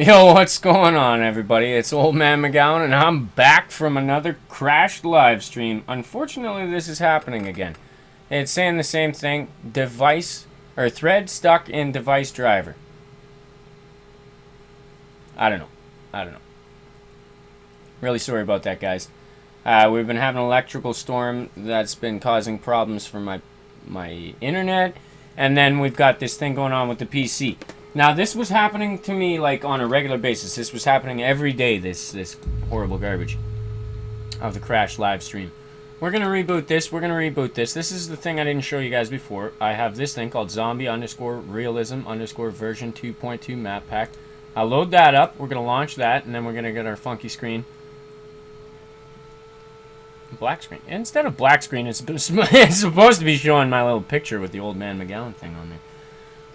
Yo, what's going on, everybody? It's Old Man McGowan, and I'm back from another crashed live stream. Unfortunately, this is happening again. It's saying the same thing. Device, or thread stuck in device driver. I don't know. Really sorry about that, guys. We've been having an electrical storm that's been causing problems for my internet. And then we've got this thing going on with the PC. Now, this was happening to me, like, on a regular basis. This was happening every day, this horrible garbage of the crash live stream. We're going to reboot this. This is the thing I didn't show you guys before. I have this thing called zombie_realism_version 2.2 map pack. I'll load that up. We're going to launch that, and then we're going to get our funky screen. Black screen. Instead of black screen, it's supposed to be showing my little picture with the Old Man McGowan thing on there.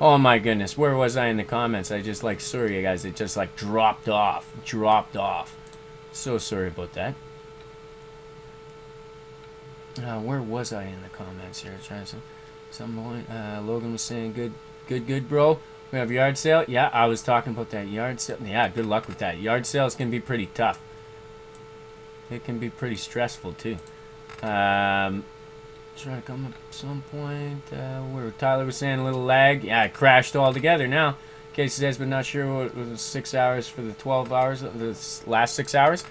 Oh my goodness, where was I in the comments? I just, like, sorry guys, it just, like, dropped off. So sorry about that. Where was I in the comments here? Trying to some point. Logan was saying, good, bro. We have yard sale. Yeah, I was talking about that yard sale. Yeah, good luck with that. Yard sales can be pretty tough. It can be pretty stressful too. Try to come up at some point where Tyler was saying a little lag. Yeah, it crashed altogether now. Casey says, but not sure what was 6 hours for the 12 hours, the last 6 hours.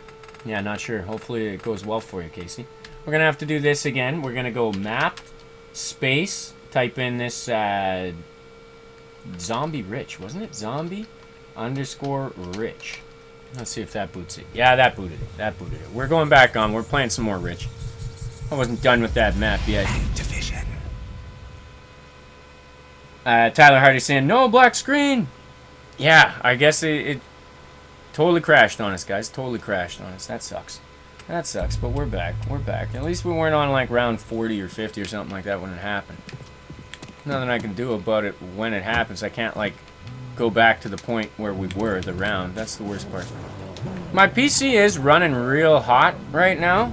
Yeah, not sure. Hopefully it goes well for you, Casey. We're going to have to do this again. We're going to go map, space, type in this zombie rich, wasn't it? Zombie_rich. Let's see if that boots it. Yeah, that booted it. We're going back on. We're playing some more rich. I wasn't done with that map yet. Division. Tyler Hardy saying, no black screen. Yeah, I guess it totally crashed on us, guys. Totally crashed on us. That sucks. But we're back. At least we weren't on, like, round 40 or 50 or something like that when it happened. Nothing I can do about it when it happens. I can't, like, go back to the point where we were, the round. That's the worst part. My PC is running real hot right now.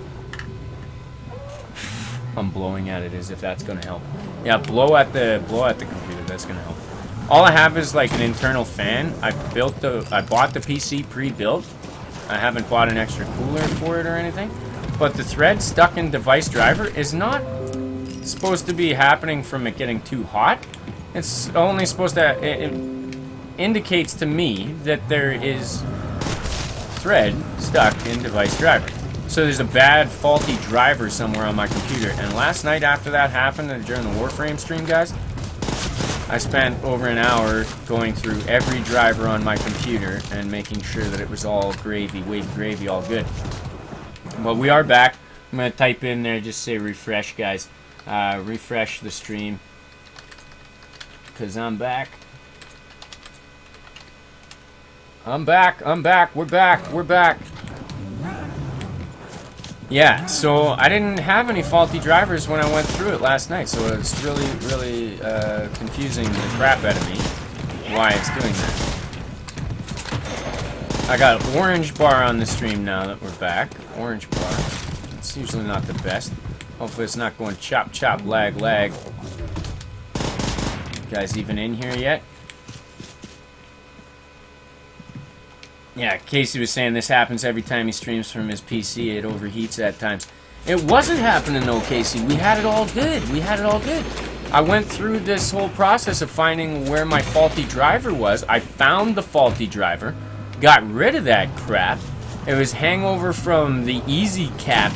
I'm blowing at it as if that's gonna help. Yeah, blow at the computer. That's gonna help. All I have is like an internal fan. I bought the PC pre-built. I haven't bought an extra cooler for it or anything. But the thread stuck in device driver is not supposed to be happening from it getting too hot. It's only supposed to. It indicates to me that there is thread stuck in device driver. So there's a bad, faulty driver somewhere on my computer. And last night after that happened, during the Warframe stream, guys, I spent over an hour going through every driver on my computer and making sure that it was all gravy, wavy gravy, all good. But we are back. I'm going to type in there, just say refresh, guys. Refresh the stream. Because I'm back. We're back. Yeah, so I didn't have any faulty drivers when I went through it last night, so it's really confusing the crap out of me why it's doing that. I got orange bar on the stream now that we're back. Orange bar. It's usually not the best. Hopefully it's not going chop, lag. You guys even in here yet? Yeah, Casey was saying this happens every time he streams from his PC. It overheats at times. It wasn't happening though, Casey. We had it all good. I went through this whole process of finding where my faulty driver was. I found the faulty driver, got rid of that crap. It was hangover from the easy crap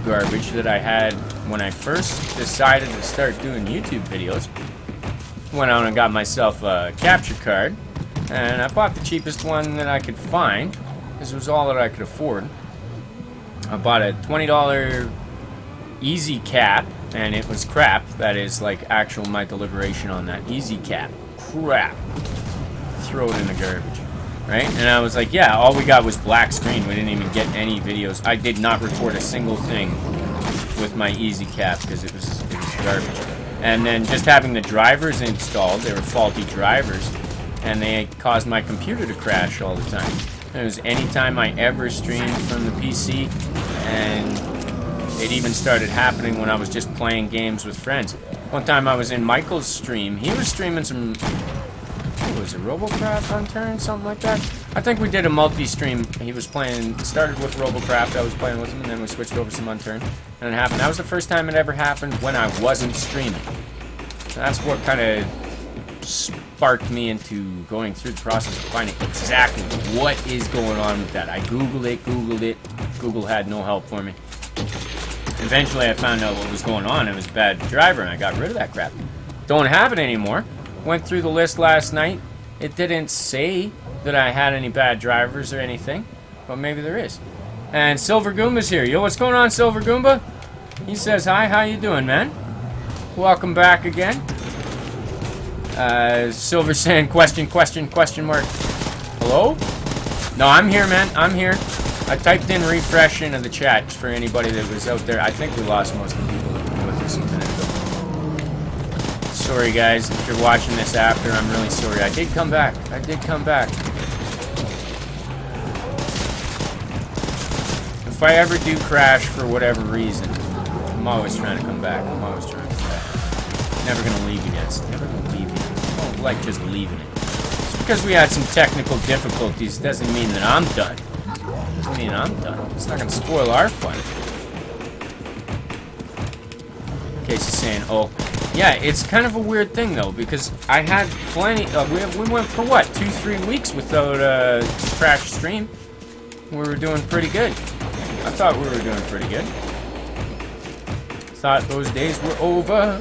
garbage that I had when I first decided to start doing YouTube videos. Went out and got myself a capture card. And I bought the cheapest one that I could find, because it was all that I could afford. I bought a $20 easy cap, and it was crap. That is, like, actual my deliberation on that. Easy cap. Crap. Throw it in the garbage. Right? And I was like, yeah, all we got was black screen. We didn't even get any videos. I did not record a single thing with my easy cap, because it was garbage. And then just having the drivers installed, they were faulty drivers. And they caused my computer to crash all the time. It was any time I ever streamed from the PC, and it even started happening when I was just playing games with friends. One time I was in Michael's stream. He was streaming some was it? Robocraft Unturned? Something like that? I think we did a multi-stream. He was playing, started with Robocraft, I was playing with him, and then we switched over to some Unturned. And it happened. That was the first time it ever happened when I wasn't streaming. That's what kind of sparked me into going through the process of finding exactly what is going on with that. I Googled it. Google had no help for me. Eventually I found out what was going on. It was a bad driver, and I got rid of that crap. Don't have it anymore. Went through the list last night. It didn't say that I had any bad drivers or anything, but maybe there is. And Silver Goomba's here. Yo, what's going on, Silver Goomba? He says hi. How you doing, man? Welcome back again. Silver saying question mark. Hello? No, I'm here, man. I'm here. I typed in refresh into the chat for anybody that was out there. I think we lost most of the people that were with us a minute ago. Sorry, guys. If you're watching this after, I'm really sorry. I did come back. If I ever do crash for whatever reason, I'm always trying to come back. Never gonna leave you guys. Never gonna leave you. I don't like just leaving it. Just because we had some technical difficulties doesn't mean that I'm done. Doesn't mean I'm done. It's not gonna spoil our fun. Casey's saying, oh. Yeah, it's kind of a weird thing though, because I had plenty we went for what, 2-3 weeks without a crash stream. We were doing pretty good. I thought we were doing pretty good. Thought those days were over.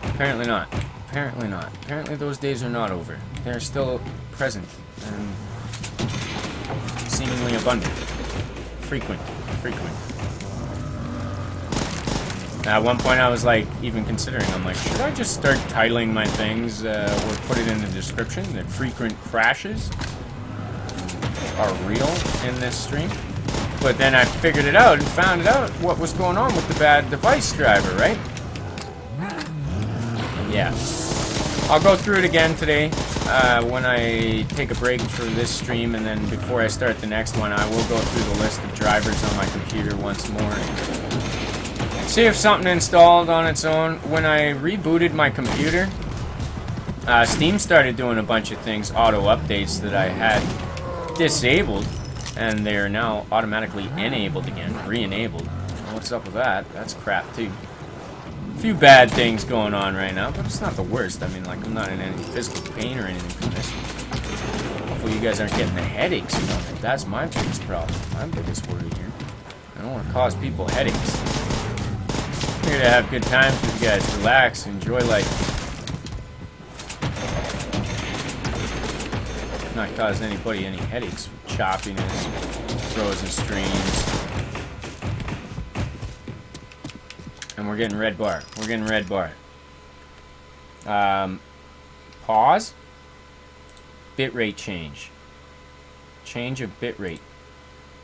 Apparently not. Apparently those days are not over. They're still present and seemingly abundant. Frequent. At one point I was like, even considering, I'm like, should I just start titling my things or put it in the description that frequent crashes are real in this stream? But then I figured it out and found out what was going on with the bad device driver, right? Yeah. I'll go through it again today when I take a break for this stream, and then before I start the next one, I will go through the list of drivers on my computer once more. See if something installed on its own. When I rebooted my computer, Steam started doing a bunch of things, auto updates that I had disabled, and they're now automatically enabled again, re-enabled. What's up with that? That's crap too. A few bad things going on right now, but it's not the worst. I mean, like, I'm not in any physical pain or anything from this. Hopefully you guys aren't getting the headaches from it. That's my biggest problem. My biggest worry here. I don't want to cause people headaches. I'm here to have good times with you guys. Relax, enjoy life. Not causing anybody any headaches with choppiness, frozen streams. And we're getting red bar. Pause. Bitrate change. Change of bitrate.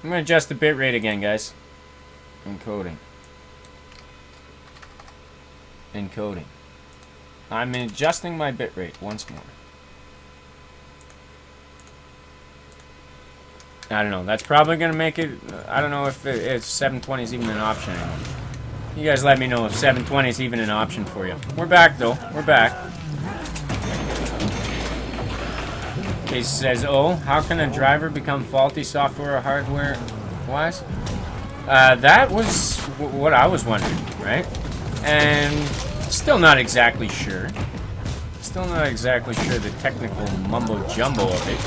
I'm going to adjust the bitrate again, guys. Encoding. I'm adjusting my bitrate once more. I don't know. That's probably going to make it... I don't know if 720 is even an option anymore. You guys let me know if 720 is even an option for you. We're back, though. We're back. Case says, oh, how can a driver become faulty software or hardware-wise? That was what I was wondering, right? And still not exactly sure. Still not exactly sure the technical mumbo-jumbo of it.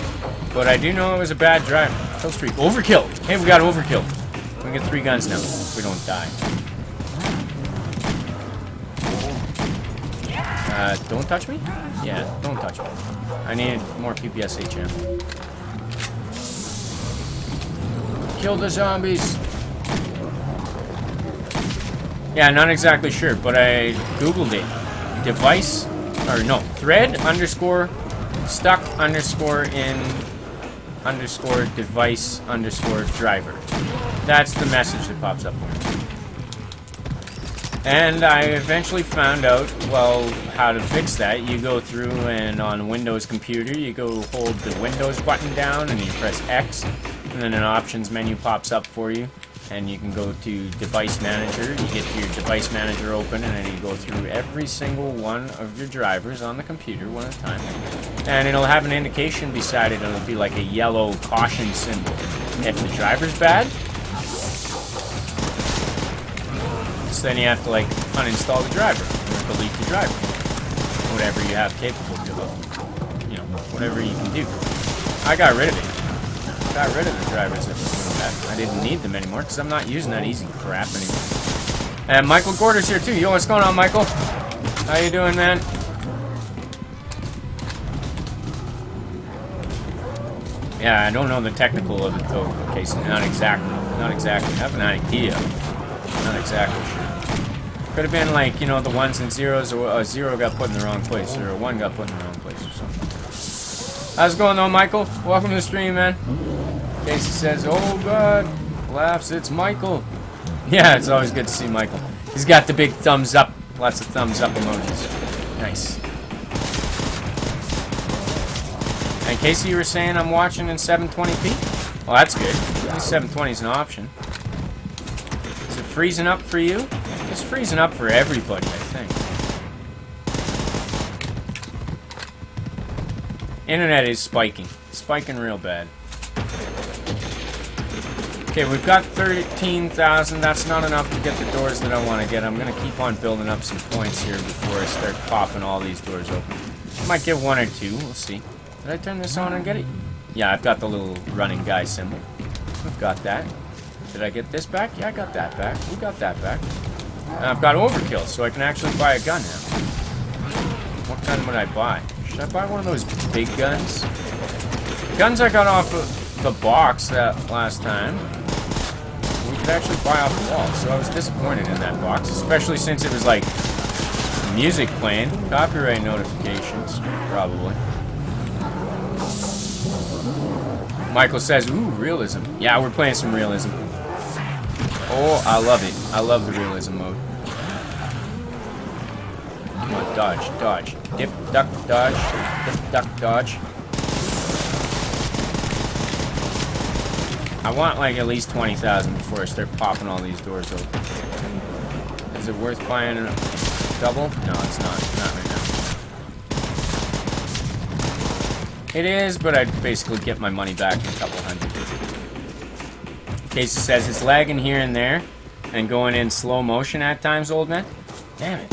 But I do know it was a bad driver. Kill streak. Overkill! Hey, we got overkill. We get 3 guns now if we don't die. Don't touch me? Yeah, don't touch me. I need more PPSHM. Kill the zombies! Yeah, not exactly sure, but I googled it. Device, or no, thread underscore stuck underscore in underscore device underscore driver. That's the message that pops up for me. And I eventually found out, well, how to fix that. You go through and on Windows computer, you go hold the Windows button down and you press X, and then an options menu pops up for you. and you can go to device manager. You get your device manager open, and then you go through every single one of your drivers on the computer one at a time, and it'll have an indication beside it. It'll be like a yellow caution symbol. If the driver's bad, so then you have to like uninstall the driver or delete the driver, whatever you have capable of, you know, whatever you can do. I got rid of it. Got rid of the drivers that was doing that. I didn't need them anymore because I'm not using that easy crap anymore. And Michael Gorder's here too. Yo, what's going on, Michael? How you doing, man? Yeah, I don't know the technical of it though. Okay, so not exactly. Not exactly. I have an idea. Not exactly sure. Could have been like, you know, the ones and zeros, or a zero got put in the wrong place, or a one got put in the wrong place, or something. How's it going though, Michael? Welcome to the stream, man. Casey says, oh god, laughs, it's Michael. Yeah, it's always good to see Michael. He's got the big thumbs up, lots of thumbs up emojis. Nice. And Casey, you were saying I'm watching in 720p? Well, that's good. At least 720 is an option. Is it freezing up for you? It's freezing up for everybody, I think. Internet is spiking. Spiking real bad. Okay, we've got 13,000. That's not enough to get the doors that I want to get. I'm going to keep on building up some points here before I start popping all these doors open. I might get one or two. We'll see. Did I turn this on and get it? Yeah, I've got the little running guy symbol. We've got that. Did I get this back? Yeah, I got that back. We got that back. And I've got overkill, so I can actually buy a gun now. What gun would I buy? Should I buy one of those big guns? The guns I got off of the box that last time, we could actually buy off the wall, so I was disappointed in that box, especially since it was like music playing. Copyright notifications, probably. Michael says, ooh, realism. Yeah, we're playing some realism. Oh, I love it. I love the realism mode. Come on, dodge, dodge. Dip, duck, dodge. Dip, duck, dodge. I want like at least 20,000 before I start popping all these doors open. Is it worth buying a double? No, it's not. Not right now. It is, but I'd basically get my money back in a couple hundred. Casey says it's lagging here and there and going in slow motion at times, old man. Damn it.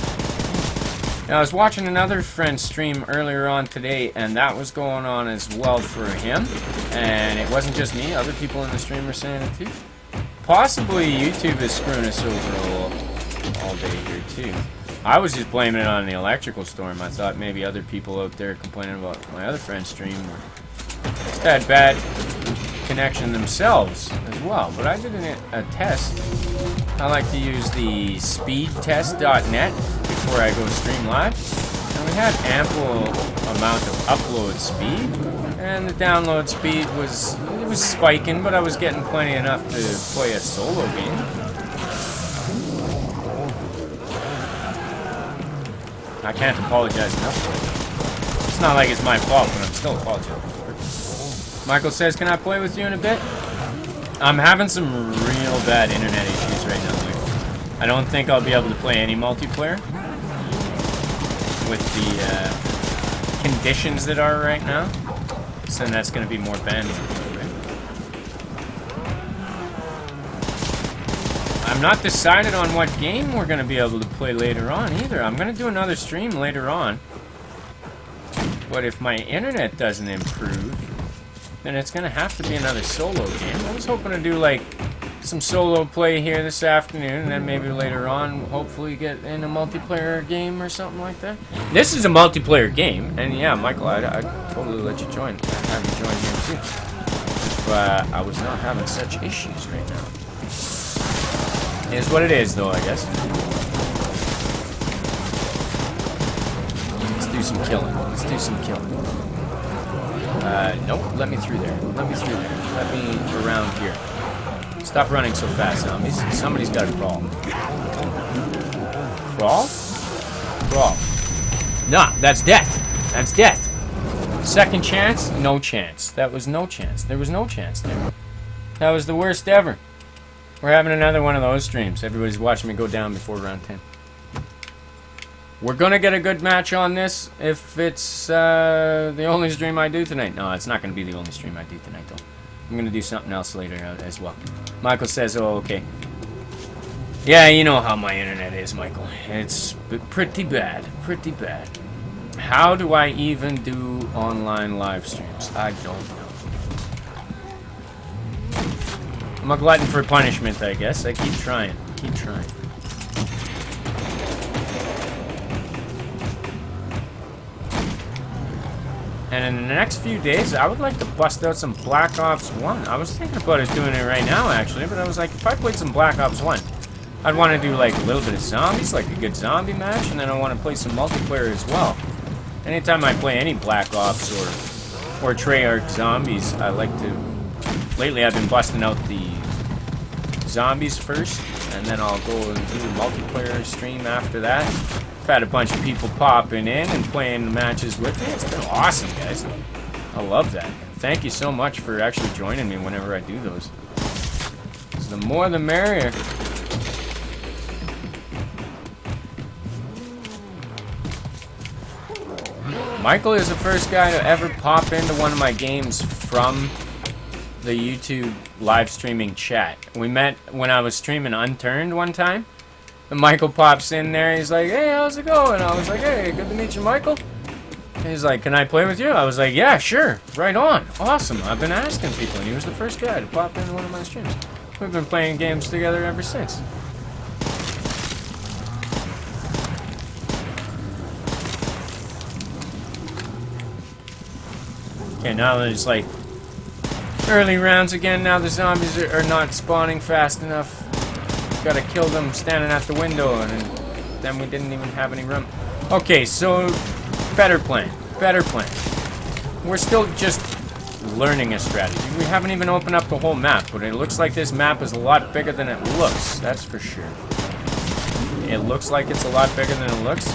Now, I was watching another friend stream earlier on today, and that was going on as well for him. And it wasn't just me, other people in the stream were saying it too. Possibly YouTube is screwing us over all day here too. I was just blaming it on the electrical storm. I thought maybe other people out there complaining about my other friend's stream just had bad connection themselves as well. But I did a test. I like to use the speedtest.net before I go stream live. And we had ample amount of upload speed. And the download speed was spiking, but I was getting plenty enough to play a solo game. I can't apologize enough for it. It's not like it's my fault, but I'm still apologizing for it. Michael says, can I play with you in a bit? I'm having some real bad internet issues right now, Mike. I don't think I'll be able to play any multiplayer with the conditions that are right now. So then that's going to be more bandwidth. I'm not decided on what game we're going to be able to play later on either. I'm going to do another stream later on. But if my internet doesn't improve, then it's going to have to be another solo game. I was hoping to do like some solo play here this afternoon, and then maybe later on hopefully get in a multiplayer game or something like that. This is a multiplayer game, and yeah, Michael, I'd totally let you join. I'd have you join here too. But I was not having such issues right now. It is what it is, though, I guess. Let's do some killing. Let's do some killing. Nope. Let me through there. Let me through there. Let me around here. Stop running so fast, zombies. Somebody's got to crawl. Crawl? Crawl. Nah, that's death. That's death. Second chance? No chance. That was no chance. There was no chance there. That was the worst ever. We're having another one of those streams. Everybody's watching me go down before round 10. We're gonna get a good match on this if it's the only stream I do tonight. No, it's not gonna be the only stream I do tonight, though. I'm gonna do something else later as well. Michael says, oh, okay. Yeah, you know how my internet is, Michael. It's pretty bad. Pretty bad. How do I even do online live streams? I don't know. I'm a glutton for punishment, I guess. I keep trying. Keep trying. And in the next few days, I would like to bust out some Black Ops 1. I was thinking about doing it right now, actually, but I was like, if I played some Black Ops 1, I'd want to do like a little bit of zombies, like a good zombie match, and then I want to play some multiplayer as well. Anytime I play any Black Ops or Treyarch zombies, I like to... Lately, I've been busting out the zombies first, and then I'll go and do a multiplayer stream after that. I've had a bunch of people popping in and playing matches with me. It's been awesome, guys. I love that. Thank you so much for actually joining me whenever I do those. So the more the merrier. Michael is the first guy to ever pop into one of my games from the YouTube live streaming chat. We met when I was streaming Unturned one time. And Michael pops in there. He's like, hey, how's it going? I was like, hey, good to meet you, Michael. And he's like, can I play with you? I was like, yeah, sure. Right on. Awesome. I've been asking people. And he was the first guy to pop into one of my streams. We've been playing games together ever since. Okay, now there's like early rounds again. Now the zombies are not spawning fast enough. Gotta kill them standing at the window, and then we didn't even have any room. Okay, so better plan. Better plan. We're still just learning a strategy. We haven't even opened up the whole map, but it looks like this map is a lot bigger than it looks. That's for sure. It looks like it's a lot bigger than it looks.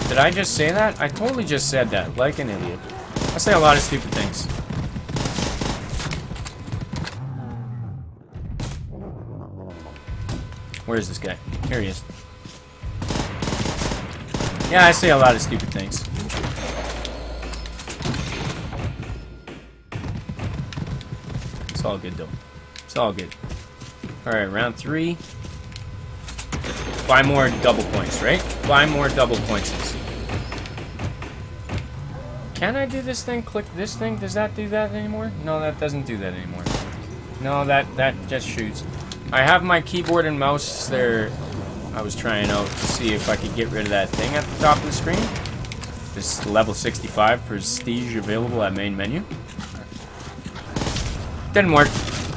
Did I just say that? I totally just said that, like an idiot. I say a lot of stupid things. Where is this guy? Here he is. Yeah, I say a lot of stupid things. It's all good, though. It's all good. Alright, round 3. Buy more double points, right? Buy more double points. Can I do this thing? Click this thing? Does that do that anymore? No, that doesn't do that anymore. No, that just shoots. I have my keyboard and mouse there. I was trying out to see if I could get rid of that thing at the top of the screen. This level 65 prestige available at main menu. Didn't work.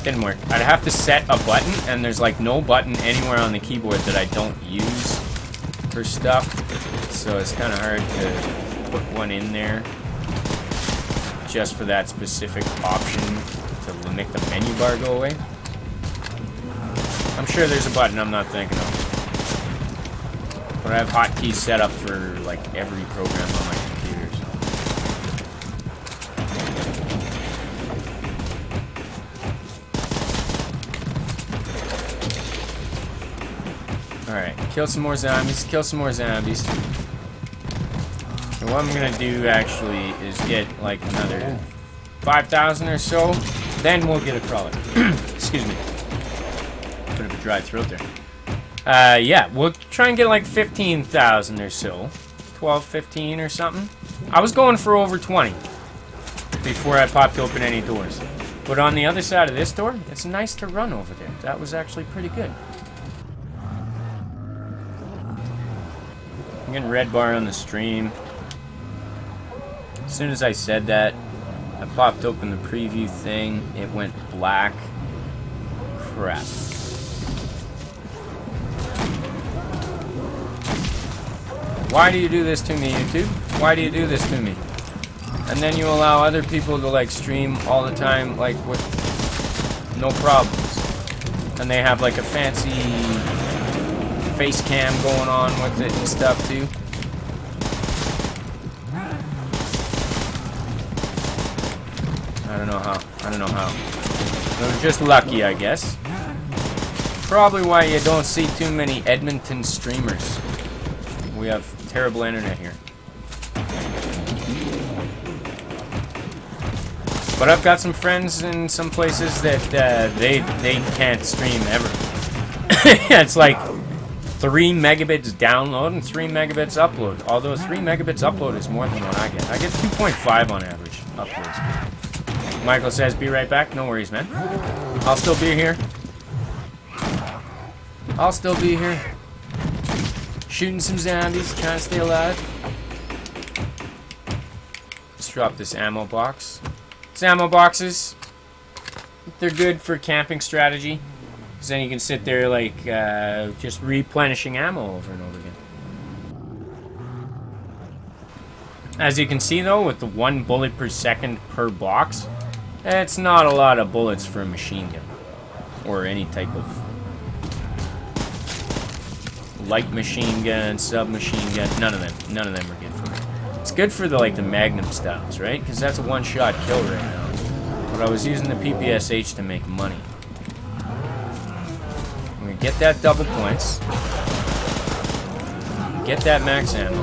Didn't work. I'd have to set a button, and there's like no button anywhere on the keyboard that I don't use for stuff. So it's kind of hard to put one in there just for that specific option to make the menu bar go away. I'm sure there's a button I'm not thinking of. But I have hotkeys set up for like every program on my computers. Alright, kill some more zombies, kill some more zombies. And what I'm gonna do actually is get like another 5,000 or so, then we'll get a crawler. Excuse me. Bit of a dry throat there. Yeah, we'll try and get like 15,000 or so. 12, 15 or something. I was going for over 20 before I popped open any doors. But on the other side of this door, it's nice to run over there. That was actually pretty good. I'm getting red bar on the stream. As soon as I said that, I popped open the preview thing. It went black. Crap. Why do you do this to me, YouTube? Why do you do this to me? And then you allow other people to like stream all the time, like with no problems. And they have like a fancy face cam going on with it and stuff too. I don't know how. I don't know how. It was just lucky, I guess. Probably why you don't see too many Edmonton streamers. We have terrible internet here. But I've got some friends in some places that they can't stream ever. It's like 3 megabits download and 3 megabits upload. Although 3 megabits upload is more than what I get. I get 2.5 on average upload speed. Michael says, be right back. No worries, man. I'll still be here. I'll still be here. Shooting some zombies, trying to stay alive. Let's drop this ammo box. These ammo boxes, they're good for camping strategy. Because then you can sit there like just replenishing ammo over and over again. As you can see though, with the 1 bullet per second per box, it's not a lot of bullets for a machine gun. Or any type of light machine gun, submachine gun, none of them are good for it. It's good for the the Magnum styles, right? Because that's a one-shot kill right now. But I was using the PPSH to make money. I'm gonna get that double points. Get that max ammo.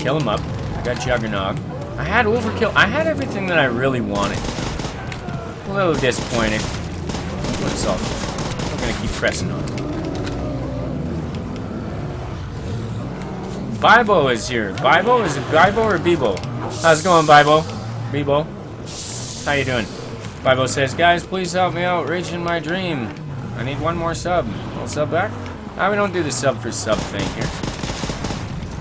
Kill him up. I got Juggernog. I had overkill. I had everything that I really wanted. A little disappointed. But it's all good. I'm gonna keep pressing on. Bibo is here. Bibo? Is it Bibo or Bebo? How's it going, Bibo? Bebo? How you doing? Bibo says, guys, please help me out reaching my dream. I need 1 more sub. I'll sub back? We don't do the sub for sub thing here.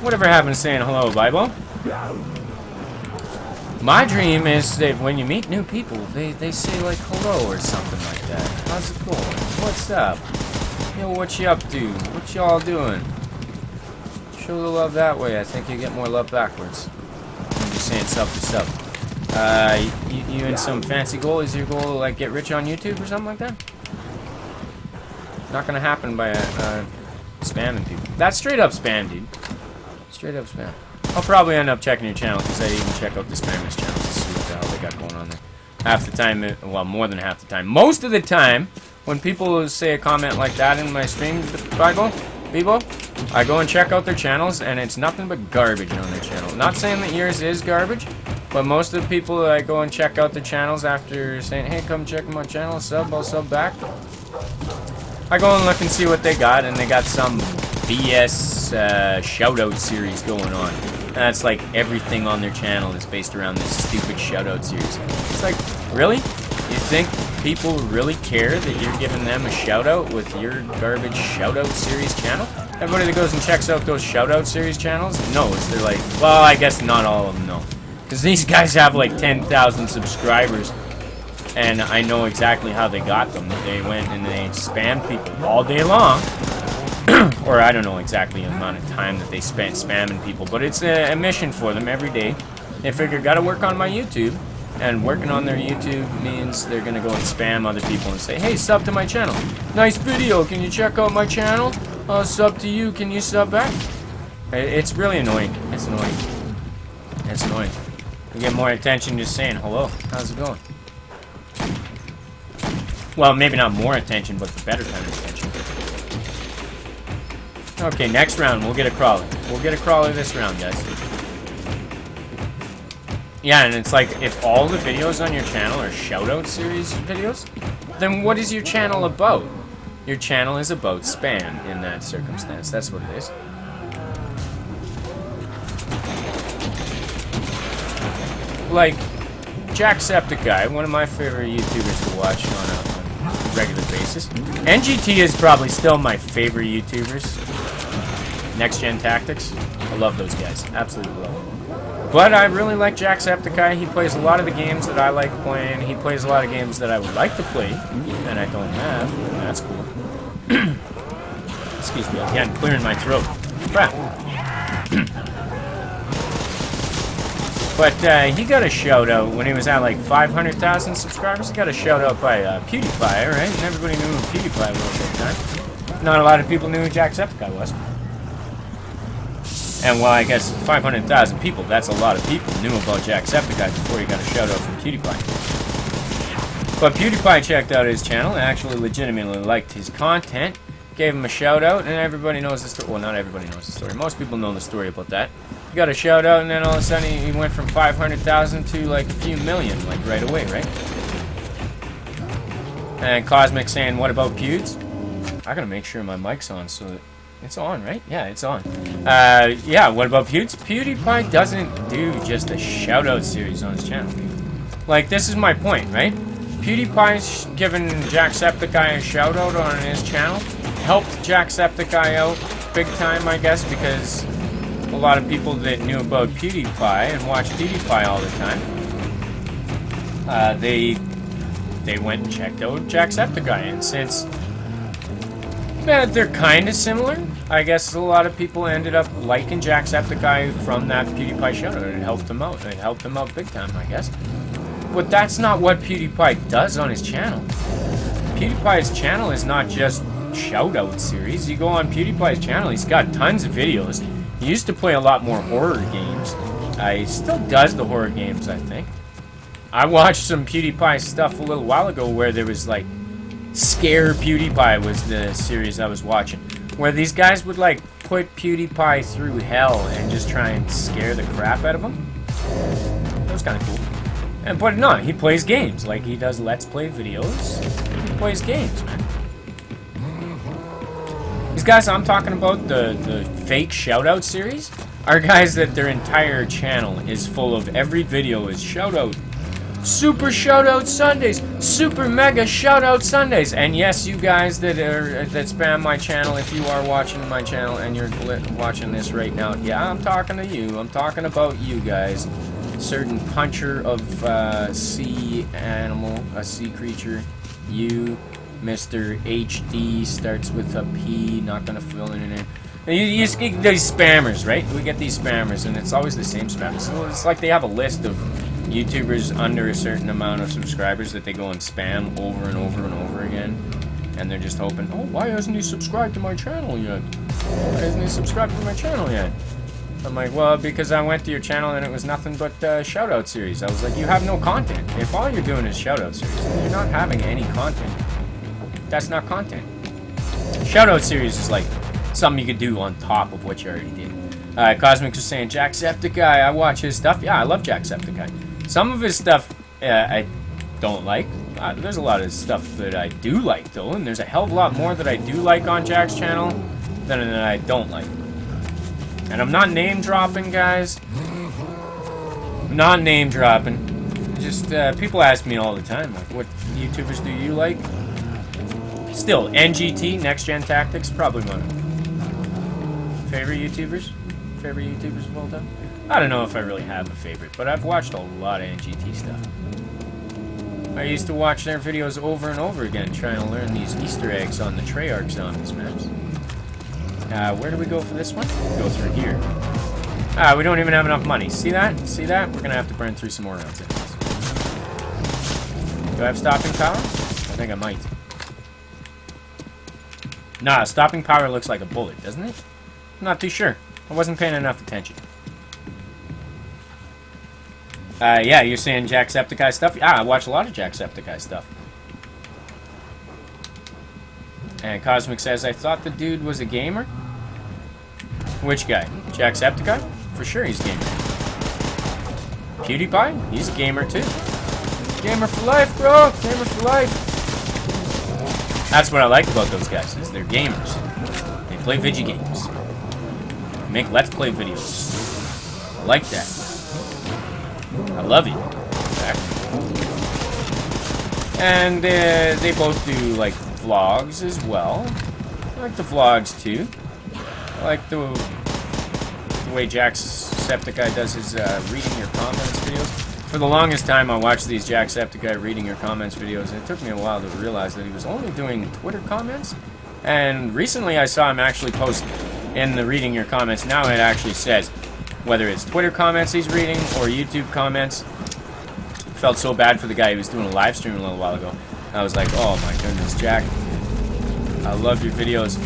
Whatever happened to saying hello, Bibo? My dream is that when you meet new people, they say like hello or something like that. How's it going? What's up? Yo, what you up to? What y'all doing? Show the love that way. I think you get more love backwards. I'm just saying sub to sub. You in some fancy goal? Is your goal to like get rich on YouTube or something like that? Not gonna happen by spamming people. That's straight up spam, dude. Straight up spam. I'll probably end up checking your channel because I even check out the spammers channels to see what the hell they got going on there. Half the time, well, more than half the time. Most of the time, when people say a comment like that in my stream, Bebo, I go and check out their channels, and it's nothing but garbage on their channel. Not saying that yours is garbage, but most of the people that I go and check out their channels after saying, hey, come check my channel, sub, I'll sub back. I go and look and see what they got, and they got some BS shoutout series going on. And that's like everything on their channel is based around this stupid shoutout series. It's like, really? You think people really care that you're giving them a shoutout with your garbage shoutout series channel? Everybody that goes and checks out those shoutout series channels knows. They're like, well, I guess not all of them know. Because these guys have like 10,000 subscribers. And I know exactly how they got them. They went and they spammed people all day long. Or I don't know exactly the amount of time that they spent spamming people. But it's a mission for them every day. They figure, gotta work on my YouTube. And working on their YouTube means they're gonna go and spam other people and say, hey, sub to my channel. Nice video, can you check out my channel? Sub to you, can you sub back? It's really annoying. It's annoying. It's annoying. You get more attention just saying hello. How's it going? Well, maybe not more attention, but the better kind of attention. Okay, next round, we'll get a crawler. We'll get a crawler this round, guys. Yeah, and it's like, if all the videos on your channel are shoutout series videos, then what is your channel about? Your channel is about spam in that circumstance. That's what it is. Like, Jacksepticeye, one of my favorite YouTubers to watch on a regular basis. NGT is probably still my favorite YouTubers. Next Gen Tactics. I love those guys. Absolutely love them. But I really like Jacksepticeye. He plays a lot of the games that I like playing. He plays a lot of games that I would like to play, and I don't have. That's cool. Excuse me, again, clearing my throat. Crap. But he got a shout out when he was at like 500,000 subscribers. He got a shout out by PewDiePie, right? And everybody knew who PewDiePie was at the time. Not a lot of people knew who Jacksepticeye was. And well, I guess 500,000 people, that's a lot of people, knew about Jacksepticeye before he got a shout out from PewDiePie. But PewDiePie checked out his channel and actually legitimately liked his content. Gave him a shout out, and everybody knows the story. Well, not everybody knows the story. Most people know the story about that. He got a shout out, and then all of a sudden he went from 500,000 to like a few million, like right away, right? And Cosmic saying, "What about Pewds?" I gotta make sure my mic's on so that it's on, right? Yeah, it's on. Yeah, what about Pewds? PewDiePie doesn't do just a shout out series on his channel. Like, this is my point, right? PewDiePie's giving Jacksepticeye a shout out on his channel. Helped Jacksepticeye out big time, I guess, because a lot of people that knew about PewDiePie and watched PewDiePie all the time, they went and checked out Jacksepticeye, and since they're kind of similar, I guess a lot of people ended up liking Jacksepticeye from that PewDiePie shout out. It helped him out. It helped him out big time, I guess. But that's not what PewDiePie does on his channel. PewDiePie's channel is not just shout-out series. You go on PewDiePie's channel, he's got tons of videos. He used to play a lot more horror games. He still does the horror games, I think. I watched some PewDiePie stuff a little while ago where there was like Scare PewDiePie was the series I was watching, where these guys would like put PewDiePie through hell and just try and scare the crap out of him. That was kind of cool. And but no, he plays games. Like, he does Let's Play videos. He plays games, man. These guys I'm talking about, the fake shout-out series, are guys that their entire channel is full of every video is shout-out. Super shout-out Sundays! Super mega shout-out Sundays! And yes, you guys that spam my channel, if you are watching my channel and you're watching this right now, yeah, I'm talking to you. I'm talking about you guys. Certain puncher of sea animal, a sea creature, you, Mr. HD, starts with a P, not gonna fill in it. You just get these spammers, right? We get these spammers, and it's always the same spammers. So it's like they have a list of YouTubers under a certain amount of subscribers that they go and spam over and over and over again. And they're just hoping, oh, why hasn't he subscribed to my channel yet? Why hasn't he subscribed to my channel yet? I'm like, well, because I went to your channel and it was nothing but shout-out series. I was like, you have no content. If all you're doing is shout-out series, then you're not having any content. That's not content. Shout-out series is like something you could do on top of what you already did. Cosmic was saying, Jacksepticeye, I watch his stuff. Yeah, I love Jacksepticeye. Some of his stuff I don't like. There's a lot of stuff that I do like, though, and there's a hell of a lot more that I do like on Jack's channel than I don't like. And I'm not name-dropping, guys. I'm not name-dropping. Just, people ask me all the time, like, what YouTubers do you like? Still, NGT, Next Gen Tactics, probably one of them. Favorite YouTubers? Favorite YouTubers of all time? I don't know if I really have a favorite, but I've watched a lot of NGT stuff. I used to watch their videos over and over again, trying to learn these Easter eggs on the Treyarch Zombies maps. Where do we go for this one? We go through here. We don't even have enough money. See that? See that? We're gonna have to burn through some more rounds. Do I have stopping power? I think I might. Nah, stopping power looks like a bullet, doesn't it? I'm not too sure. I wasn't paying enough attention. Yeah, you're saying Jacksepticeye stuff? Yeah, I watch a lot of Jacksepticeye stuff. And Cosmic says, I thought the dude was a gamer. Which guy? Jacksepticeye? For sure he's a gamer. PewDiePie? He's a gamer too. Gamer for life, bro! Gamer for life! That's what I like about those guys, is they're gamers. They play video games. They make Let's Play videos. I like that. I love it. And they both do, like, vlogs as well. I like the vlogs too. I like the way Jacksepticeye does his reading your comments videos. For the longest time, I watched these Jacksepticeye reading your comments videos, and it took me a while to realize that he was only doing Twitter comments. And recently, I saw him actually post in the reading your comments. Now it actually says whether it's Twitter comments he's reading or YouTube comments. Felt so bad for the guy who was doing a live stream a little while ago. I was like, oh my goodness, Jack, I love your videos,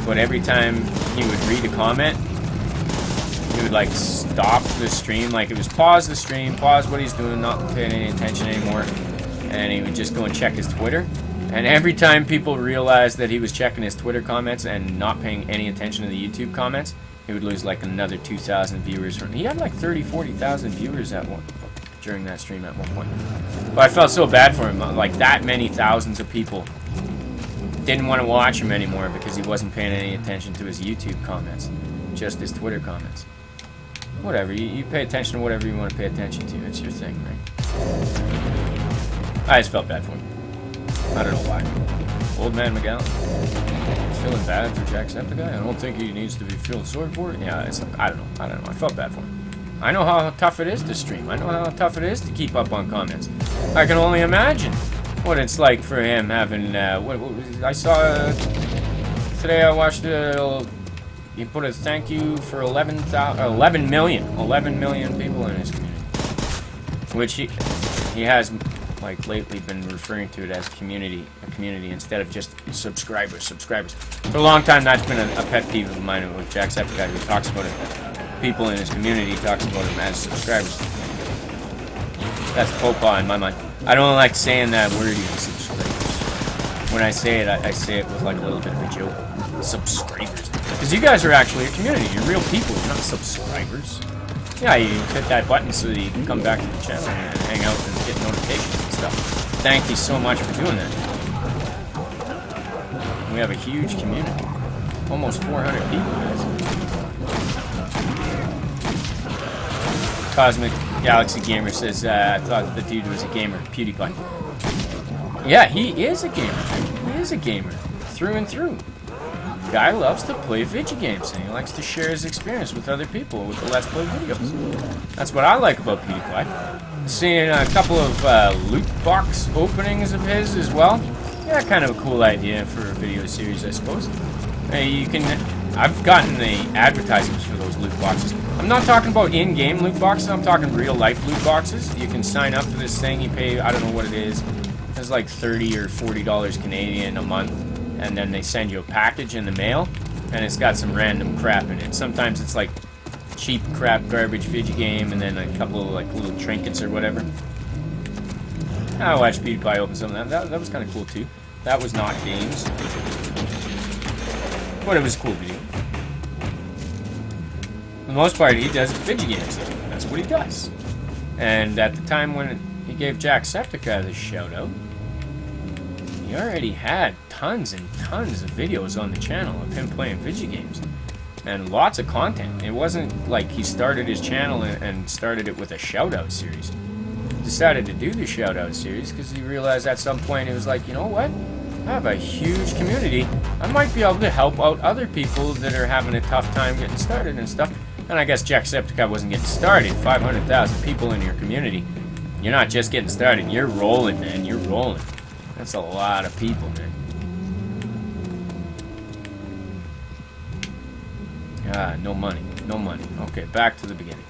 but every time he would read a comment, he would like stop the stream, like it was pause the stream, pause what he's doing, not paying any attention anymore, and he would just go and check his Twitter. And every time people realized that he was checking his Twitter comments and not paying any attention to the YouTube comments, he would lose like another 2,000 viewers. He had like 40,000 viewers during that stream at one point. But I felt so bad for him. Like, that many thousands of people didn't want to watch him anymore because he wasn't paying any attention to his YouTube comments, just his Twitter comments. Whatever, you pay attention to whatever you want to pay attention to. It's your thing, right? I just felt bad for him. I don't know why. Old Man McGowan. He's feeling bad for Jacksepticeye. I don't think he needs to be feeling sorry for it. Yeah, it's like, I don't know. I felt bad for him. I know how tough it is to stream. I know how tough it is to keep up on comments. I can only imagine what it's like for him having. I saw today. I watched he put a thank you for 11 million people in his community, which he has, like, lately been referring to it as a community instead of just subscribers. For a long time, that's been a pet peeve of mine with Jacksepticeye, who talks about it. People in his community talks about him as subscribers. That's a faux pas in my mind. I don't like saying that word, even subscribers. When I say it, I say it with like a little bit of a joke. Subscribers. Because you guys are actually a community. You're real people. You're not subscribers. Yeah, you hit that button so that you can come back to the channel and hang out and get notifications and stuff. Thank you so much for doing that. We have a huge community. Almost 400 people, guys. Cosmic Galaxy Gamer says, I thought the dude was a gamer. PewDiePie. Yeah, he is a gamer. He is a gamer. Through and through. Guy loves to play video games, and he likes to share his experience with other people with the Let's Play videos. That's what I like about PewDiePie. Seeing a couple of loot box openings of his as well. Yeah, kind of a cool idea for a video series, I suppose. I've gotten the advertisements for those loot boxes. I'm not talking about in-game loot boxes, I'm talking real-life loot boxes. You can sign up for this thing, you pay, I don't know what it is. It's like $30 or $40 Canadian a month. And then they send you a package in the mail, and it's got some random crap in it. Sometimes it's like cheap crap, garbage video game, and then a couple of like little trinkets or whatever. I watched PewDiePie open some of that. That was kind of cool too. That was not games, but it was a cool video. For the most part, he does video games. That's what he does. And at the time when he gave Jacksepticeye the shout out, he already had tons and tons of videos on the channel of him playing video games. And lots of content. It wasn't like he started his channel and started it with a shout-out series. He decided to do the shout-out series because he realized at some point he was like, you know what? I have a huge community. I might be able to help out other people that are having a tough time getting started and stuff. And I guess Jacksepticeye wasn't getting started. 500,000 people in your community. You're not just getting started. You're rolling, man. You're rolling. That's a lot of people, man. Ah, no money. No money. Okay, back to the beginning.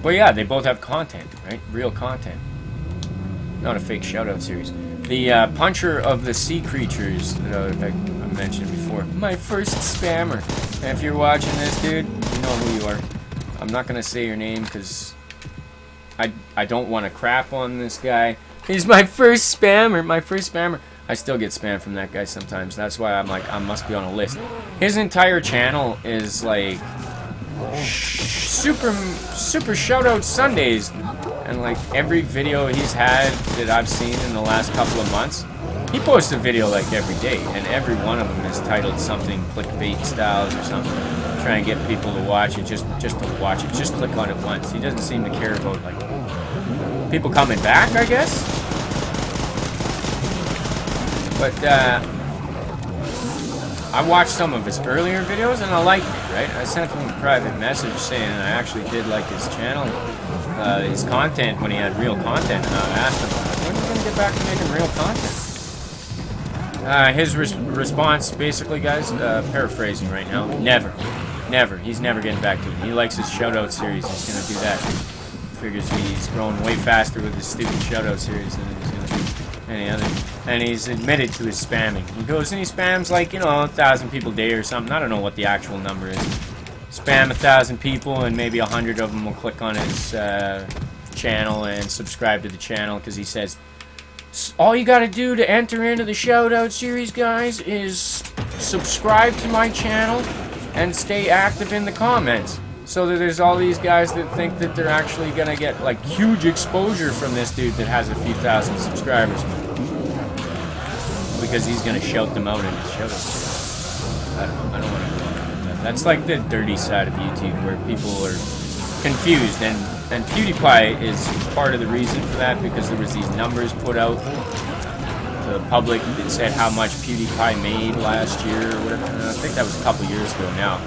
But yeah, they both have content, right? Real content. Not a fake shout-out series. The Puncher of the Sea Creatures that I mentioned before. My first spammer. And if you're watching this, dude, you know who you are. I'm not going to say your name because I don't want to crap on this guy. He's my first spammer. My first spammer. I still get spam from that guy sometimes. That's why I'm like, I must be on a list. His entire channel is like super shout-out Sundays. And like every video he's had that I've seen in the last couple of months, he posts a video like every day. And every one of them is titled something clickbait styles or something. Try and get people to watch it, just to watch it. Just click on it once. He doesn't seem to care about like people coming back, I guess. But I watched some of his earlier videos and I liked it, right? I sent him a private message saying I actually did like his channel, his content when he had real content. And I asked him, when are you going to get back to making real content? His response, basically, guys, paraphrasing right now, never. He's never getting back to it. He likes his shout-out series. He's going to do that. Figures he's growing way faster with his stupid shout-out series than he's going to do any other. And he's admitted to his spamming. He goes and he spams like, 1,000 people a day or something. I don't know what the actual number is. Spam 1,000 people and maybe 100 of them will click on his channel and subscribe to the channel, because he says, all you gotta do to enter into the shout-out series, guys, is subscribe to my channel and stay active in the comments. So that there's all these guys that think that they're actually gonna get, like, huge exposure from this dude that has a few thousand subscribers. Because he's gonna shout them out in his shout-out. I don't want to do that. That's like the dirty side of YouTube, where people are confused, and PewDiePie is part of the reason for that, because there was these numbers put out to the public that said how much PewDiePie made last year, or whatever. I think that was a couple years ago now.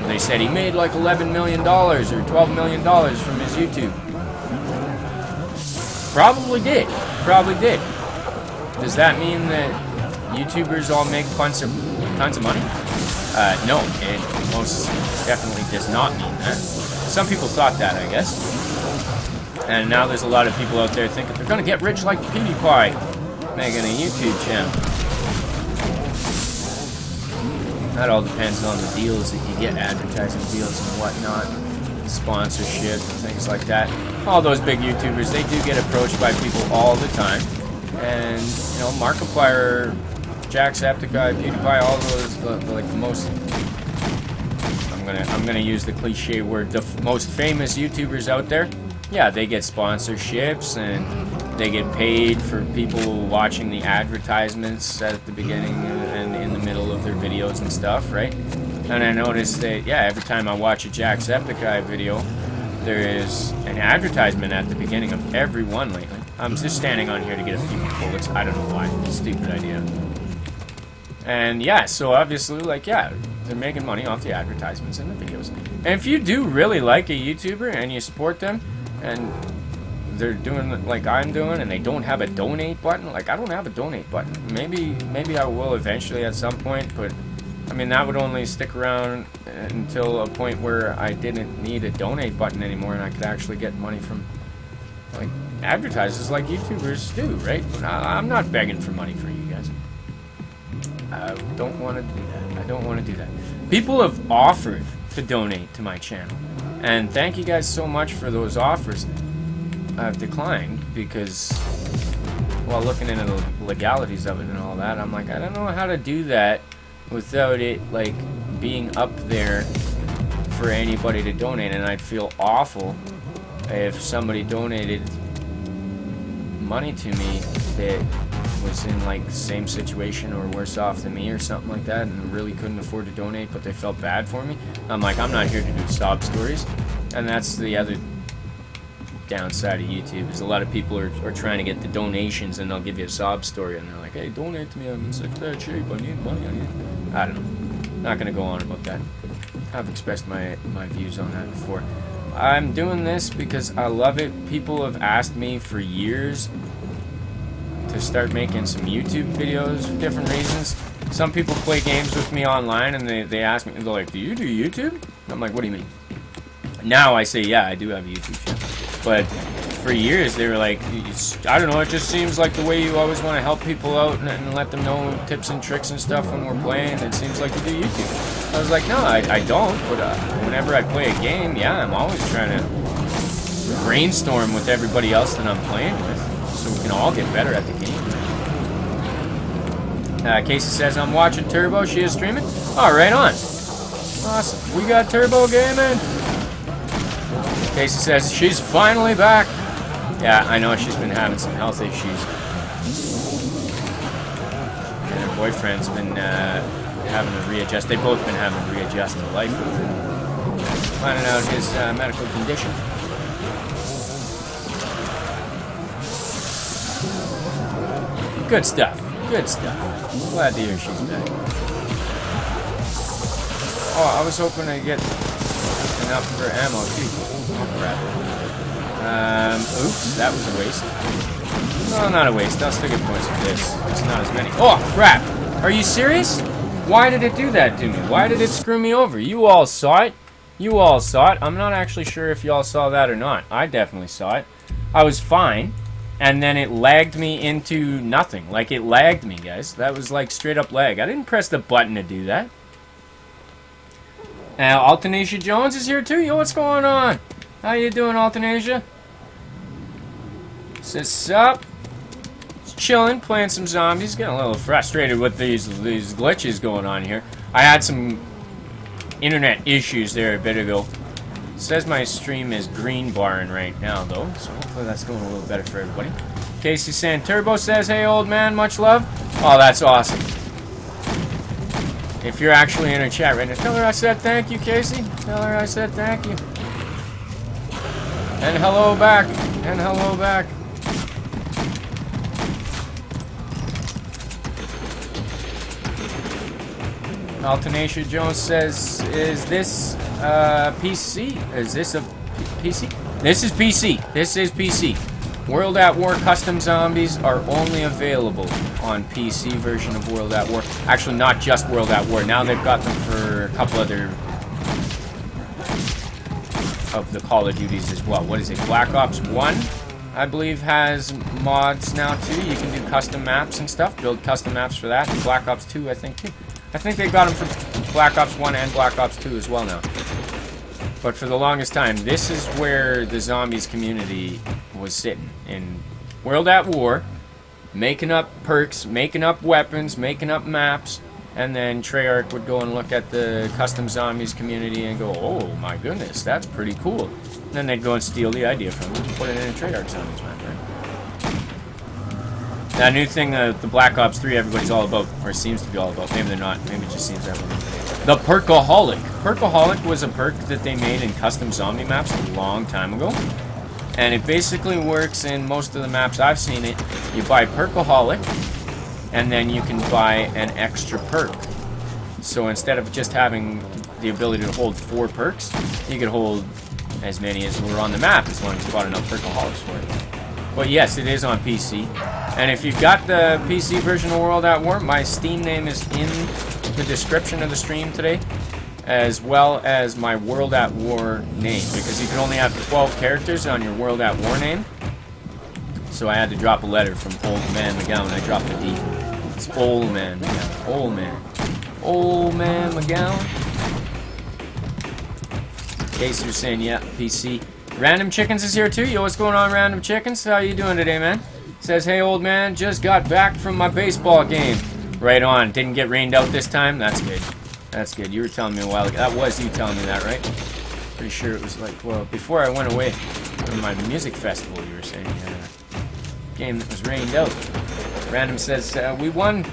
They said he made like $11 million or $12 million from his YouTube. Probably did. Probably did. Does that mean that YouTubers all make tons of money? No, it most definitely does not mean that. Some people thought that, I guess. And now there's a lot of people out there thinking they're going to get rich like PewDiePie, making a YouTube channel. That all depends on the deals that you get, advertising deals and whatnot, sponsorship and things like that. All those big YouTubers, they do get approached by people all the time. And, you know, Markiplier, Jacksepticeye, PewDiePie, all those, like the most, I'm gonna use the cliche word, the most famous YouTubers out there. Yeah, they get sponsorships and they get paid for people watching the advertisements at the beginning and in the middle of their videos and stuff, right? And I noticed that, yeah, every time I watch a Jacksepticeye video, there is an advertisement at the beginning of every one lately. I'm just standing on here to get a few bullets. I don't know why. Stupid idea. And yeah, so obviously, like, yeah, they're making money off the advertisements in the videos. And if you do really like a YouTuber and you support them, and they're doing like I'm doing, and they don't have a donate button, like I don't have a donate button. Maybe I will eventually at some point, but I mean that would only stick around until a point where I didn't need a donate button anymore, and I could actually get money from like advertisers like YouTubers do, right? I'm not begging for money for you guys. I don't want to do that. I don't want to do that. People have offered to donate to my channel, and thank you guys so much for those offers. I've declined because, while looking into the legalities of it and all that, I'm like, I don't know how to do that without it like being up there for anybody to donate, and I'd feel awful if somebody donated money to me that was in like the same situation or worse off than me or something like that, and really couldn't afford to donate, but they felt bad for me. I'm like, I'm not here to do sob stories. And that's the other downside of YouTube, is a lot of people are trying to get the donations, and they'll give you a sob story, and they're like, hey, donate to me, I'm in such bad shape, I need money, I don't know. Not going to go on about that. I've expressed my views on that before. I'm doing this because I love it. People have asked me for years to start making some YouTube videos for different reasons. Some people play games with me online, and they ask me, they're like, do you do YouTube? And I'm like, what do you mean? Now I say, yeah, I do have a YouTube channel. But for years, they were like, I don't know, it just seems like the way you always want to help people out and let them know tips and tricks and stuff when we're playing, it seems like you do YouTube. I was like, no, I don't, but whenever I play a game, yeah, I'm always trying to brainstorm with everybody else that I'm playing with, so we can all get better at the game. Casey says, I'm watching Turbo, she is streaming? Oh, right on. Awesome. We got Turbo gaming. Casey says, she's finally back. Yeah, I know she's been having some health issues. And her boyfriend's been having to readjust. They've both been having to readjust to life with him. Finding out his medical condition. Good stuff. Good stuff. Glad to hear she's back. Oh, I was hoping to get enough for ammo too. Oh crap. Oops, that was a waste. No, not a waste. I'll still get points for this. It's not as many. Oh crap! Are you serious? Why did it do that to me? Why did it screw me over? You all saw it. You all saw it. I'm not actually sure if y'all saw that or not. I definitely saw it. I was fine. And then it lagged me into nothing. Like, it lagged me, guys. That was like straight up lag. I didn't press the button to do that. Now, Altanesia Jones is here too. Yo, what's going on? How you doing, Altanesia? Says, sup? Just chilling, playing some zombies. Getting a little frustrated with these glitches going on here. I had some internet issues there a bit ago. Says my stream is green barring right now, though. So hopefully that's going a little better for everybody. Casey saying, Turbo says, hey, old man, much love. Oh, that's awesome. If you're actually in a chat right now, tell her I said thank you, Casey. Tell her I said thank you. And hello back. And hello back. Altenacia Jones says, is this PC? Is this a PC? This is PC. This is PC. World at War custom zombies are only available on PC version of World at War. Actually, not just World at War. Now they've got them for a couple other of the Call of Duties as well. What is it? Black Ops 1, I believe, has mods now too. You can do custom maps and stuff. Build custom maps for that. And Black Ops 2, I think, too. I think they got them for Black Ops 1 and Black Ops 2 as well now. But for the longest time, this is where the zombies community was sitting. In World at War, making up perks, making up weapons, making up maps, and then Treyarch would go and look at the custom zombies community and go, oh my goodness, that's pretty cool. And then they'd go and steal the idea from them and put it in a Treyarch zombies map, right? That new thing, the Black Ops 3, everybody's all about, or seems to be all about. Maybe they're not. Maybe it just seems that way. The Perkaholic. Perkaholic was a perk that they made in custom zombie maps a long time ago. And it basically works in most of the maps I've seen it. You buy Perkaholic, and then you can buy an extra perk. So instead of just having the ability to hold 4 perks, you could hold as many as were on the map as long as you bought enough Perkaholics for it. But yes, it is on PC. And if you've got the PC version of World at War, my Steam name is in the description of the stream today, as well as my World at War name, because you can only have 12 characters on your World at War name. So I had to drop a letter from Old Man McGowan. I dropped a D. It's Old Man McGowan. Old Man. Old Man McGowan. Casey was saying, yeah, PC. Random Chickens is here too. Yo, what's going on, Random Chickens? How you doing today, man? Says, hey, old man, just got back from my baseball game. Right on. Didn't get rained out this time? That's good. That's good. You were telling me a while ago. That was you telling me that, right? Pretty sure it was like, well, before I went away from my music festival, you were saying you had a game that was rained out. Random says, we won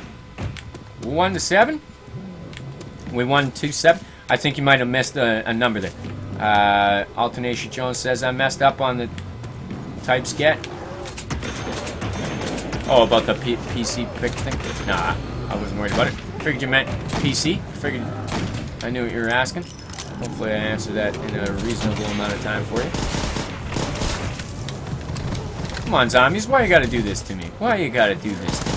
1-7? We won 2-7? I think you might have missed a number there. Altenacia Jones says, I messed up on the types get. Oh, about the PC pick thing? Nah, I wasn't worried about it. Figured you meant PC. Figured I knew what you were asking. Hopefully I answered that in a reasonable amount of time for you. Come on, zombies. Why you gotta do this to me? Why you gotta do this to me?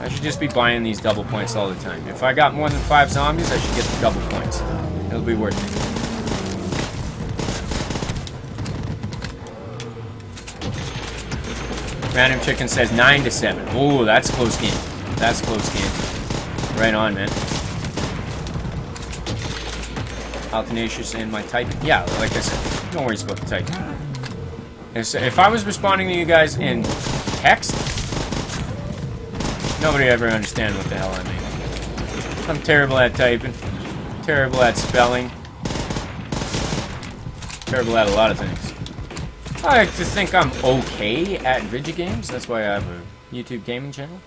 I should just be buying these double points all the time. If I got more than 5 zombies, I should get the double points. It'll be worth it. Random Chicken says 9-7. Oh, that's close game. That's close game. Right on, man. Altenacia saying my typing. Yeah, like I said, no worries about the typing. If I was responding to you guys in text, nobody ever understand what the hell I mean. I'm terrible at typing. Terrible at spelling. Terrible at a lot of things. I like to think I'm okay at video games. That's why I have a YouTube gaming channel.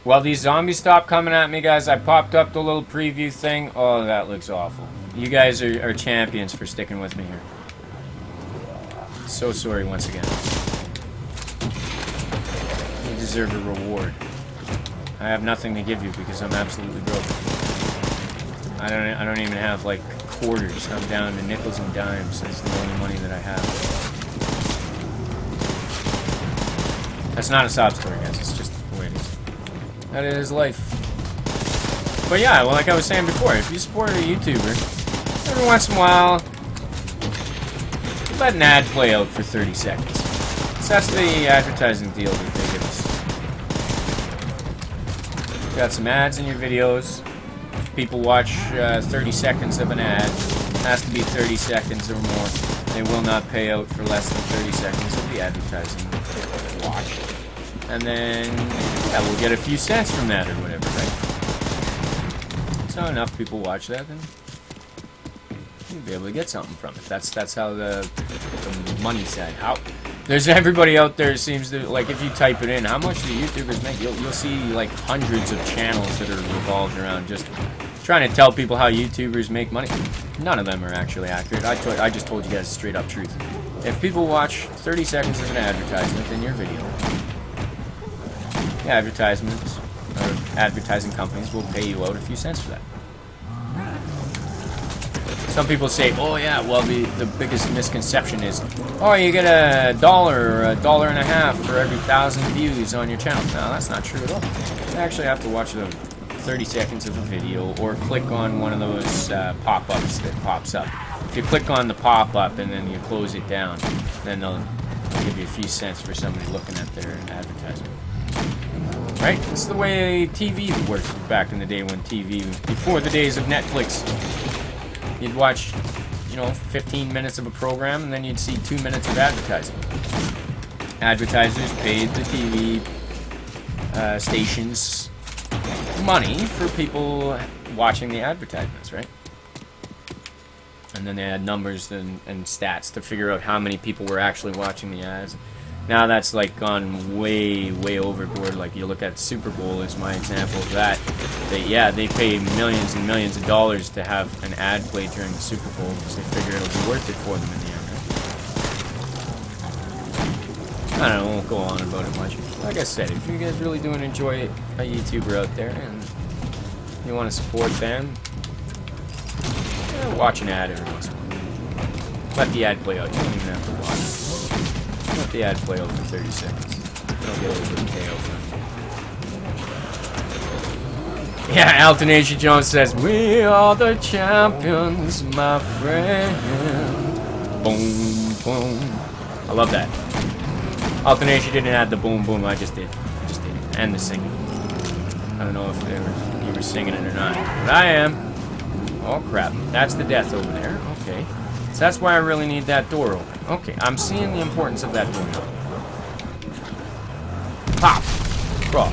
Well, these zombies stopped coming at me, guys. I popped up the little preview thing. Oh, that looks awful. You guys are champions for sticking with me here. So sorry once again. You deserve a reward. I have nothing to give you because I'm absolutely broke. I don't even have like quarters. I'm down to nickels and dimes. That's the only money that I have. That's not a sob story, guys. It's just the way it is. That is life. But yeah, well, like I was saying before, if you support a YouTuber, every once in a while, let an ad play out for 30 seconds. So that's the advertising deal that they give us. Got some ads in your videos. If people watch 30 seconds of an ad, Has to be 30 seconds or more. They will not pay out for less than 30 seconds of the advertising watch. And then, yeah, we'll get a few cents from that or whatever, right? So enough people watch that, then you'll be able to get something from it. That's how the money side. How there's everybody out there seems to, like, if you type it in, how much do YouTubers make? You'll see like hundreds of channels that are revolved around just trying to tell people how YouTubers make money. None of them are actually accurate. I just told you guys the straight up truth. If people watch 30 seconds of an advertisement in your video, advertisements or advertising companies will pay you out a few cents for that. Some people say, oh yeah, well the biggest misconception is, oh, you get $1 or $1.50 for every 1,000 views on your channel. No, that's not true at all. You actually have to watch the 30 seconds of a video or click on one of those pop-ups that pops up. If you click on the pop-up and then you close it down, then they'll give you a few cents for somebody looking at their advertisement. Right? It's the way TV worked back in the day when TV, before the days of Netflix. You'd watch, 15 minutes of a program and then you'd see 2 minutes of advertising. Advertisers paid the TV stations money for people watching the advertisements, right? And then they had numbers and stats to figure out how many people were actually watching the ads. Now that's like gone way, way overboard. Like you look at Super Bowl as my example of that. They pay millions and millions of dollars to have an ad play during the Super Bowl because they figure it'll be worth it for them in the end. Right? I don't know, I won't go on about it much. Like I said, if you guys really do enjoy a YouTuber out there and you want to support them, watch an ad every once in a while. Let the ad play out. You don't even have to watch it. Let the ad play out for 30 seconds. You don't get a little payout from it. Yeah, Alton H. Jones says, we are the champions, my friend. Boom, boom. I love that. Alton H. didn't add the boom, boom. I just did. And the singing. I don't know if you were singing it or not. But I am. Oh, crap. That's the death over there. Okay. So that's why I really need that door open. Okay, I'm seeing the importance of that door now. Pop! Crawl.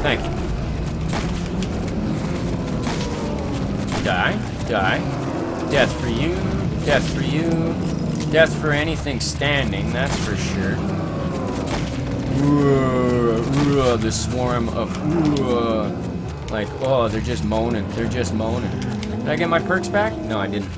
Thank you. Die. Death for you. Death for you. Death for anything standing, that's for sure. The swarm of... like, oh, they're just moaning. Did I get my perks back? No, I didn't.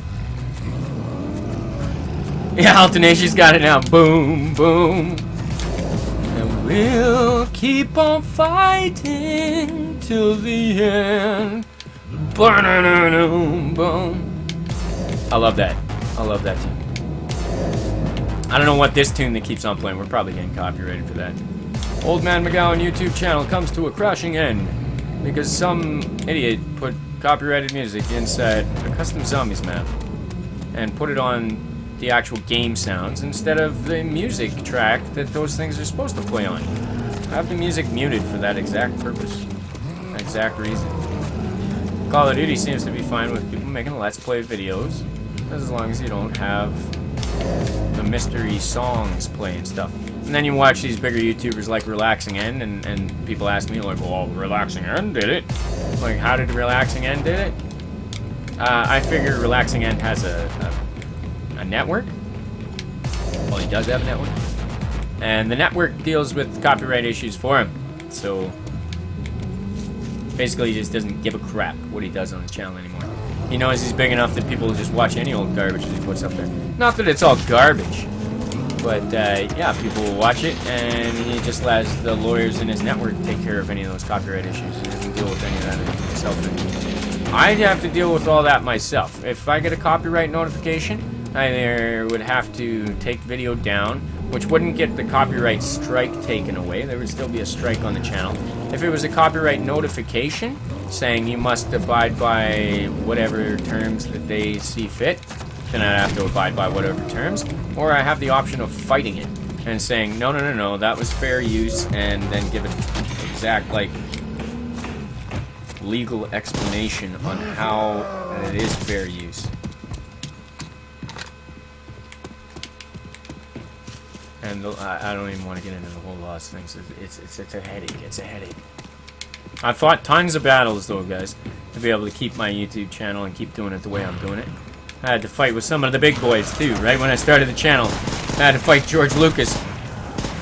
Yeah, Altonatia's got it now. Boom, boom. And we'll keep on fighting till the end. Boom. I love that tune. I don't know what this tune that keeps on playing. We're probably getting copyrighted for that. Old Man McGowan YouTube channel comes to a crashing end because some idiot put copyrighted music inside a custom zombies map and put it on the actual game sounds instead of the music track that those things are supposed to play on. I have the music muted for that exact purpose. Exact reason. Call of Duty seems to be fine with people making Let's Play videos, as long as you don't have the mystery songs play and stuff. And then you watch these bigger YouTubers like Relaxing End, and people ask me like, well, Relaxing End did it? Like, how did Relaxing End did it? I figure Relaxing End has a network. Well, he does have a network. And the network deals with copyright issues for him. So, basically he just doesn't give a crap what he does on his channel anymore. He knows he's big enough that people will just watch any old garbage that he puts up there. Not that it's all garbage. But, yeah, people will watch it, and he just lets the lawyers in his network take care of any of those copyright issues. He doesn't deal with any of that himself anymore. I'd have to deal with all that myself. If I get a copyright notification, I either would have to take the video down, which wouldn't get the copyright strike taken away. There would still be a strike on the channel. If it was a copyright notification saying you must abide by whatever terms that they see fit, then I'd have to abide by whatever terms. Or I have the option of fighting it and saying, no, that was fair use, and then give an exact, like, legal explanation on how it is fair use. And I don't even want to get into the whole loss things. It's a headache. It's a headache. I fought tons of battles, though, guys, to be able to keep my YouTube channel and keep doing it the way I'm doing it. I had to fight with some of the big boys, too, right when I started the channel. I had to fight George Lucas,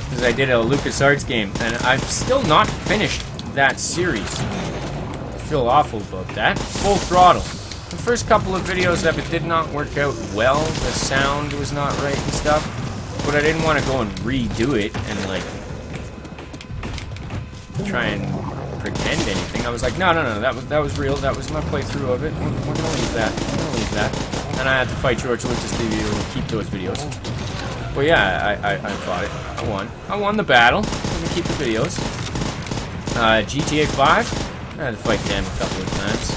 because I did a LucasArts game, and I've still not finished that series. I feel awful about that. Full throttle. The first couple of videos of it did not work out well. The sound was not right and stuff. But I didn't want to go and redo it and, like, try and pretend anything. I was like, no, that was real. That was my playthrough of it. We're gonna leave that. We're gonna leave that. And I had to fight George Lucas to keep those videos. Well, yeah, I fought it. I won. I won the battle. Let me keep the videos. GTA 5. I had to fight them a couple of times.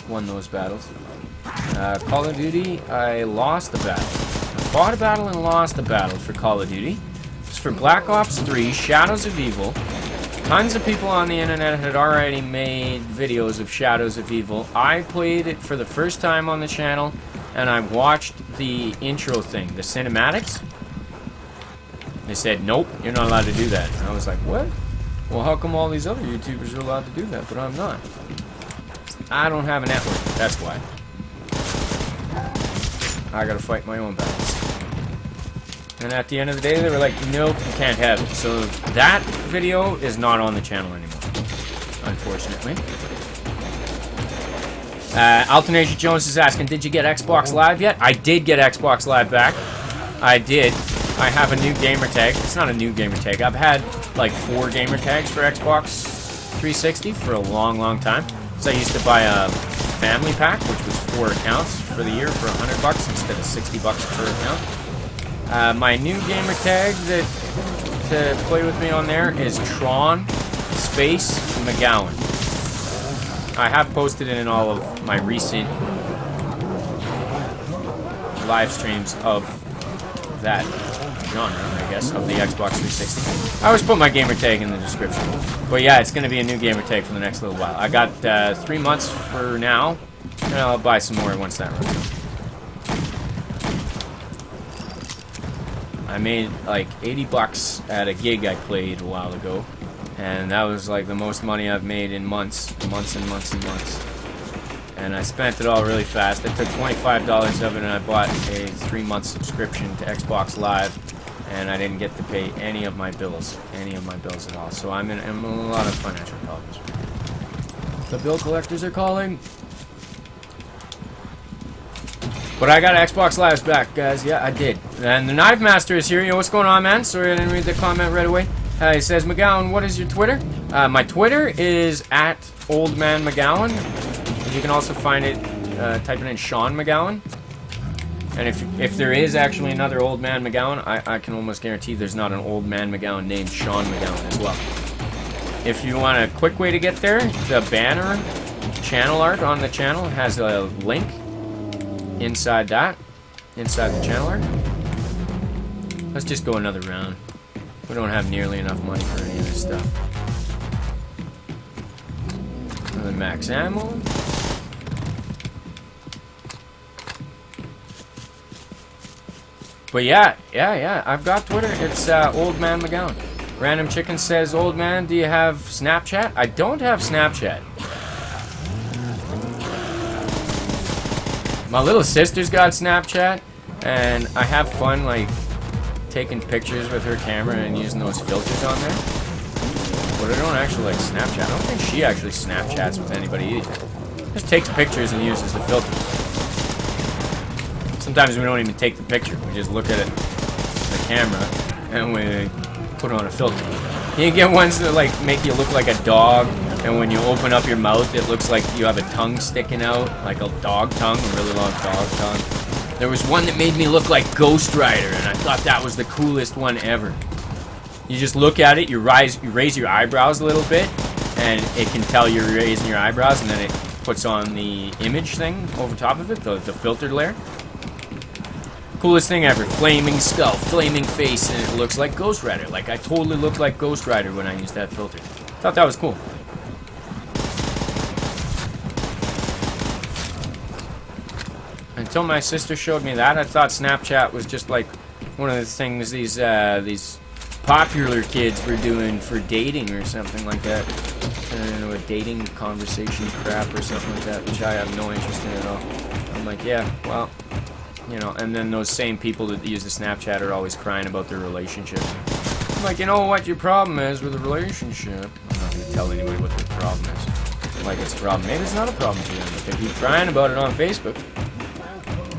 Won those battles. Call of Duty, I lost the battle. I fought a battle and lost the battle for Call of Duty. It's for Black Ops 3, Shadows of Evil. Tons of people on the internet had already made videos of Shadows of Evil. I played it for the first time on the channel, and I watched the intro thing, the cinematics. They said, nope, you're not allowed to do that. And I was like, what? Well, how come all these other YouTubers are allowed to do that, but I'm not? I don't have a network, that's why. I gotta fight my own battles. And at the end of the day, they were like, nope, you can't have it. So that video is not on the channel anymore, unfortunately. Alternation Jones is asking, did you get Xbox Live yet? I did get Xbox Live back. I did. I have a new gamer tag. It's not a new gamer tag. I've had like 4 gamer tags for Xbox 360 for a long, long time. So I used to buy a family pack, which was 4 accounts for the year for $100 instead of $60 per account. My new gamer tag to play with me on there is Tron Space McGowan. I have posted it in all of my recent live streams of that genre, I guess, of the Xbox 360. I always put my gamer tag in the description. But yeah, it's going to be a new gamer tag for the next little while. I got 3 months for now, and I'll buy some more once that runs out. I made like $80 at a gig I played a while ago, and that was like the most money I've made in months and months. And I spent it all really fast. I took $25 of it and I bought a 3-month subscription to Xbox Live, and I didn't get to pay any of my bills at all. So I'm in a lot of financial problems. The bill collectors are calling. But I got Xbox Lives back, guys. Yeah, I did. And the Knife Master is here. Yo, what's going on, man? Sorry I didn't read the comment right away. He says, McGowan, what is your Twitter? My Twitter is at oldmanmcgowan. You can also find it, type it in Sean McGowan. And if there is actually another Old Man McGowan, I can almost guarantee there's not an Old Man McGowan named Sean McGowan as well. If you want a quick way to get there, the banner channel art on the channel has a link inside the channel art. Let's just go another round. We don't have nearly enough money for any of this stuff. Another max ammo. But yeah, I've got Twitter. It's Old Man McGowan. Random Chicken says, Old Man, do you have Snapchat? I don't have Snapchat. My little sister's got Snapchat, and I have fun, like, taking pictures with her camera and using those filters on there. But I don't actually like Snapchat. I don't think she actually Snapchats with anybody either. Just takes pictures and uses the filters. Sometimes we don't even take the picture. We just look at it, the camera, and we put on a filter. You get ones that like make you look like a dog, and when you open up your mouth, it looks like you have a tongue sticking out, like a dog tongue, a really long dog tongue. There was one that made me look like Ghost Rider, and I thought that was the coolest one ever. You just look at it, you raise your eyebrows a little bit, and it can tell you're raising your eyebrows, and then it puts on the image thing over top of it, the filtered layer. Coolest thing ever. Flaming skull, flaming face, and it looks like Ghost Rider. Like, I totally looked like Ghost Rider when I used that filter. Thought that was cool. until my sister showed me that, I thought Snapchat was just like one of the things these popular kids were doing for dating or something like that. A dating conversation crap or something like that, which I have no interest in at all. I'm like, yeah, well, you know, and then those same people that use the Snapchat are always crying about their relationships. I'm like, you know what your problem is with a relationship? I'm not going to tell anybody what their problem is. Like it's a problem. Maybe it's not a problem to them, but they keep crying about it on Facebook.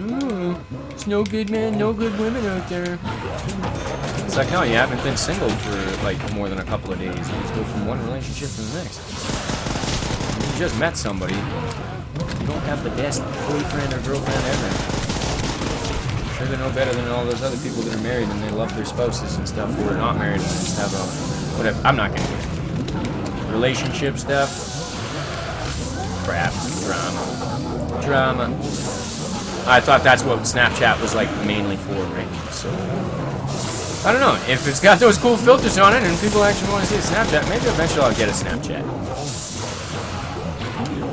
Ooh, it's no good men, no good women out there. It's like, no, you haven't been single for like more than a couple of days. You just go from one relationship to the next. You just met somebody. You don't have the best boyfriend or girlfriend ever. Sure, they know better than all those other people that are married and they love their spouses and stuff who are not married and just have a whatever. I'm not gonna do it. Relationship stuff. Crap. Drama. I thought that's what Snapchat was like mainly for, right? So I don't know, if it's got those cool filters on it and people actually want to see a Snapchat, maybe eventually I'll get a Snapchat.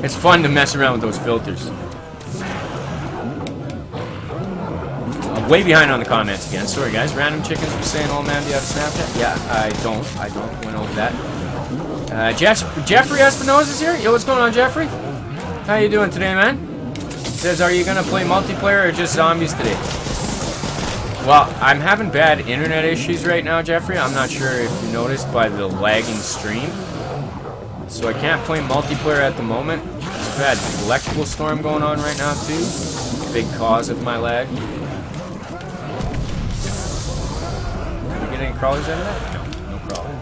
It's fun to mess around with those filters. I'm way behind on the comments again. Sorry guys, Random Chickens was saying, "Oh man, do you have a Snapchat?" Yeah, I don't. Went over that. Jeffrey Espinosa's here. Yo, what's going on, Jeffrey? How you doing today, man? Says, are you gonna play multiplayer or just zombies today? Well, I'm having bad internet issues right now, Jeffrey. I'm not sure if you noticed by the lagging stream. So I can't play multiplayer at the moment. I've had an electrical storm going on right now, too. Big cause of my lag. Did we get any crawlers out of that? No crawler.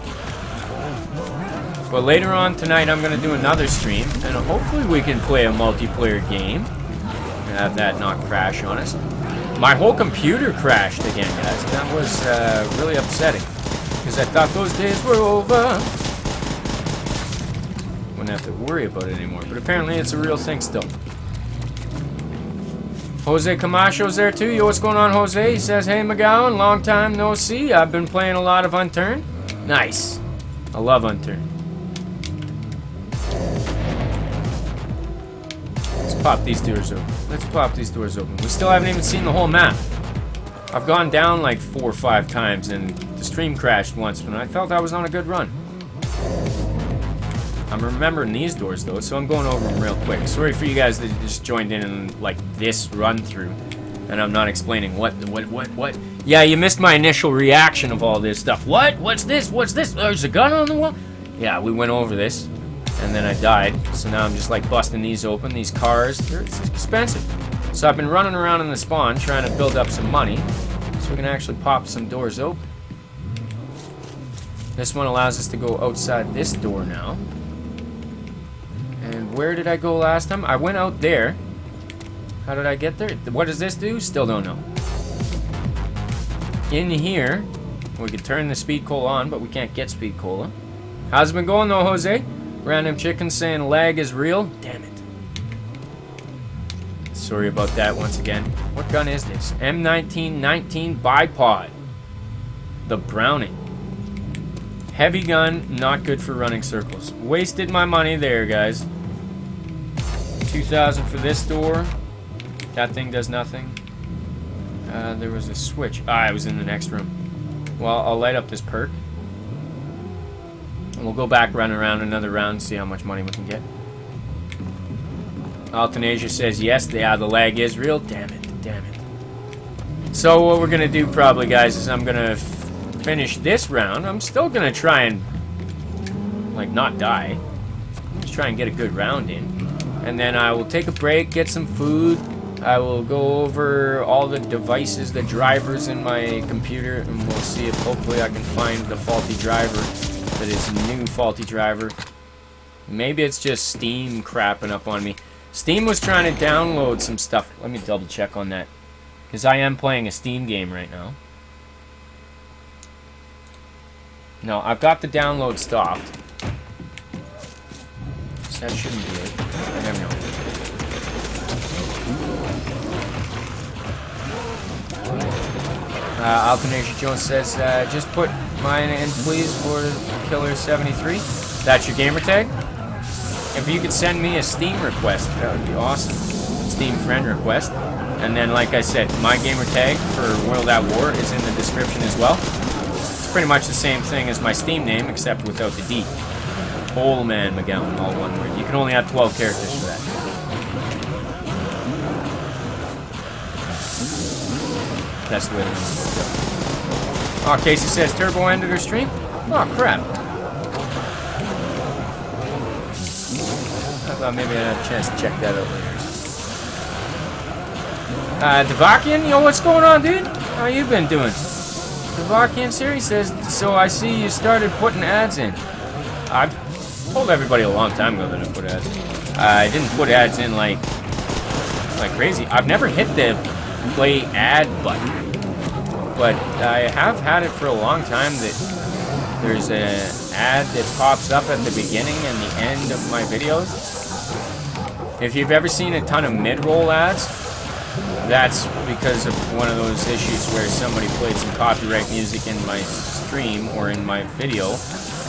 But later on tonight, I'm going to do another stream. And hopefully we can play a multiplayer game. And have that not crash on us. My whole computer crashed again, guys. That was really upsetting. Because I thought those days were over. Wouldn't have to worry about it anymore. But apparently it's a real thing still. Jose Camacho's there too. Yo, what's going on, Jose? He says, hey, McGowan, long time no see. I've been playing a lot of Unturned. Nice. I love Unturned. Pop these doors open. Let's pop these doors open. We still haven't even seen the whole map. I've gone down like 4 or 5 times and the stream crashed once and I felt I was on a good run. I'm remembering these doors though, so I'm going over them real quick. Sorry for you guys that just joined in like this run through and I'm not explaining what. Yeah, you missed my initial reaction of all this stuff. What? What's this? What's this? There's a gun on the wall? Yeah, we went over this. And then I died, so now I'm just like busting these open. These cars, it's expensive. So I've been running around in the spawn trying to build up some money so we can actually pop some doors open. This one allows us to go outside this door now. And where did I go last time? I went out there. How did I get there? What does this do? Still don't know. In here, we can turn the speed cola on, but we can't get speed cola. How's it been going though, Jose? Random Chicken saying lag is real. Damn it. Sorry about that once again. What gun is this? M1919 bipod. The Browning. Heavy gun, not good for running circles. Wasted my money there, guys. 2,000 for this door. That thing does nothing. There was a switch. I was in the next room. Well, I'll light up this perk. And we'll go back, run around another round, and see how much money we can get. Altenasia says yes, the lag is real. Damn it, damn it. So what we're going to do probably, guys, is I'm going to finish this round. I'm still going to try and, like, not die. Just try and get a good round in. And then I will take a break, get some food. I will go over all the devices, the drivers in my computer, and we'll see if hopefully I can find the faulty driver. That is a new faulty driver. Maybe it's just Steam crapping up on me. Steam was trying to download some stuff. Let me double check on that. Because I am playing a Steam game right now. No, I've got the download stopped. So that shouldn't be it. I never know. Alkanation Jones says, just put mine in, please, for Killer 73. That's your gamer tag? If you could send me a Steam request, that would be awesome. Steam friend request. And then, like I said, my gamer tag for World at War is in the description as well. It's pretty much the same thing as my Steam name, except without the D. Olmanmcgowan, all one word. You can only have 12 characters for that. That's the way it is. Oh, Casey says Turbo ended her stream? Oh, crap. I thought maybe I had a chance to check that out later. Devakian, yo, what's going on, dude? How you been doing? Devakian series says, so I see you started putting ads in. I've told everybody a long time ago that I put ads in. I didn't put ads in like crazy. I've never hit the play ad button, but I have had it for a long time that there's an ad that pops up at the beginning and the end of my videos. If you've ever seen a ton of mid-roll ads, that's because of one of those issues where somebody played some copyright music in my stream or in my video,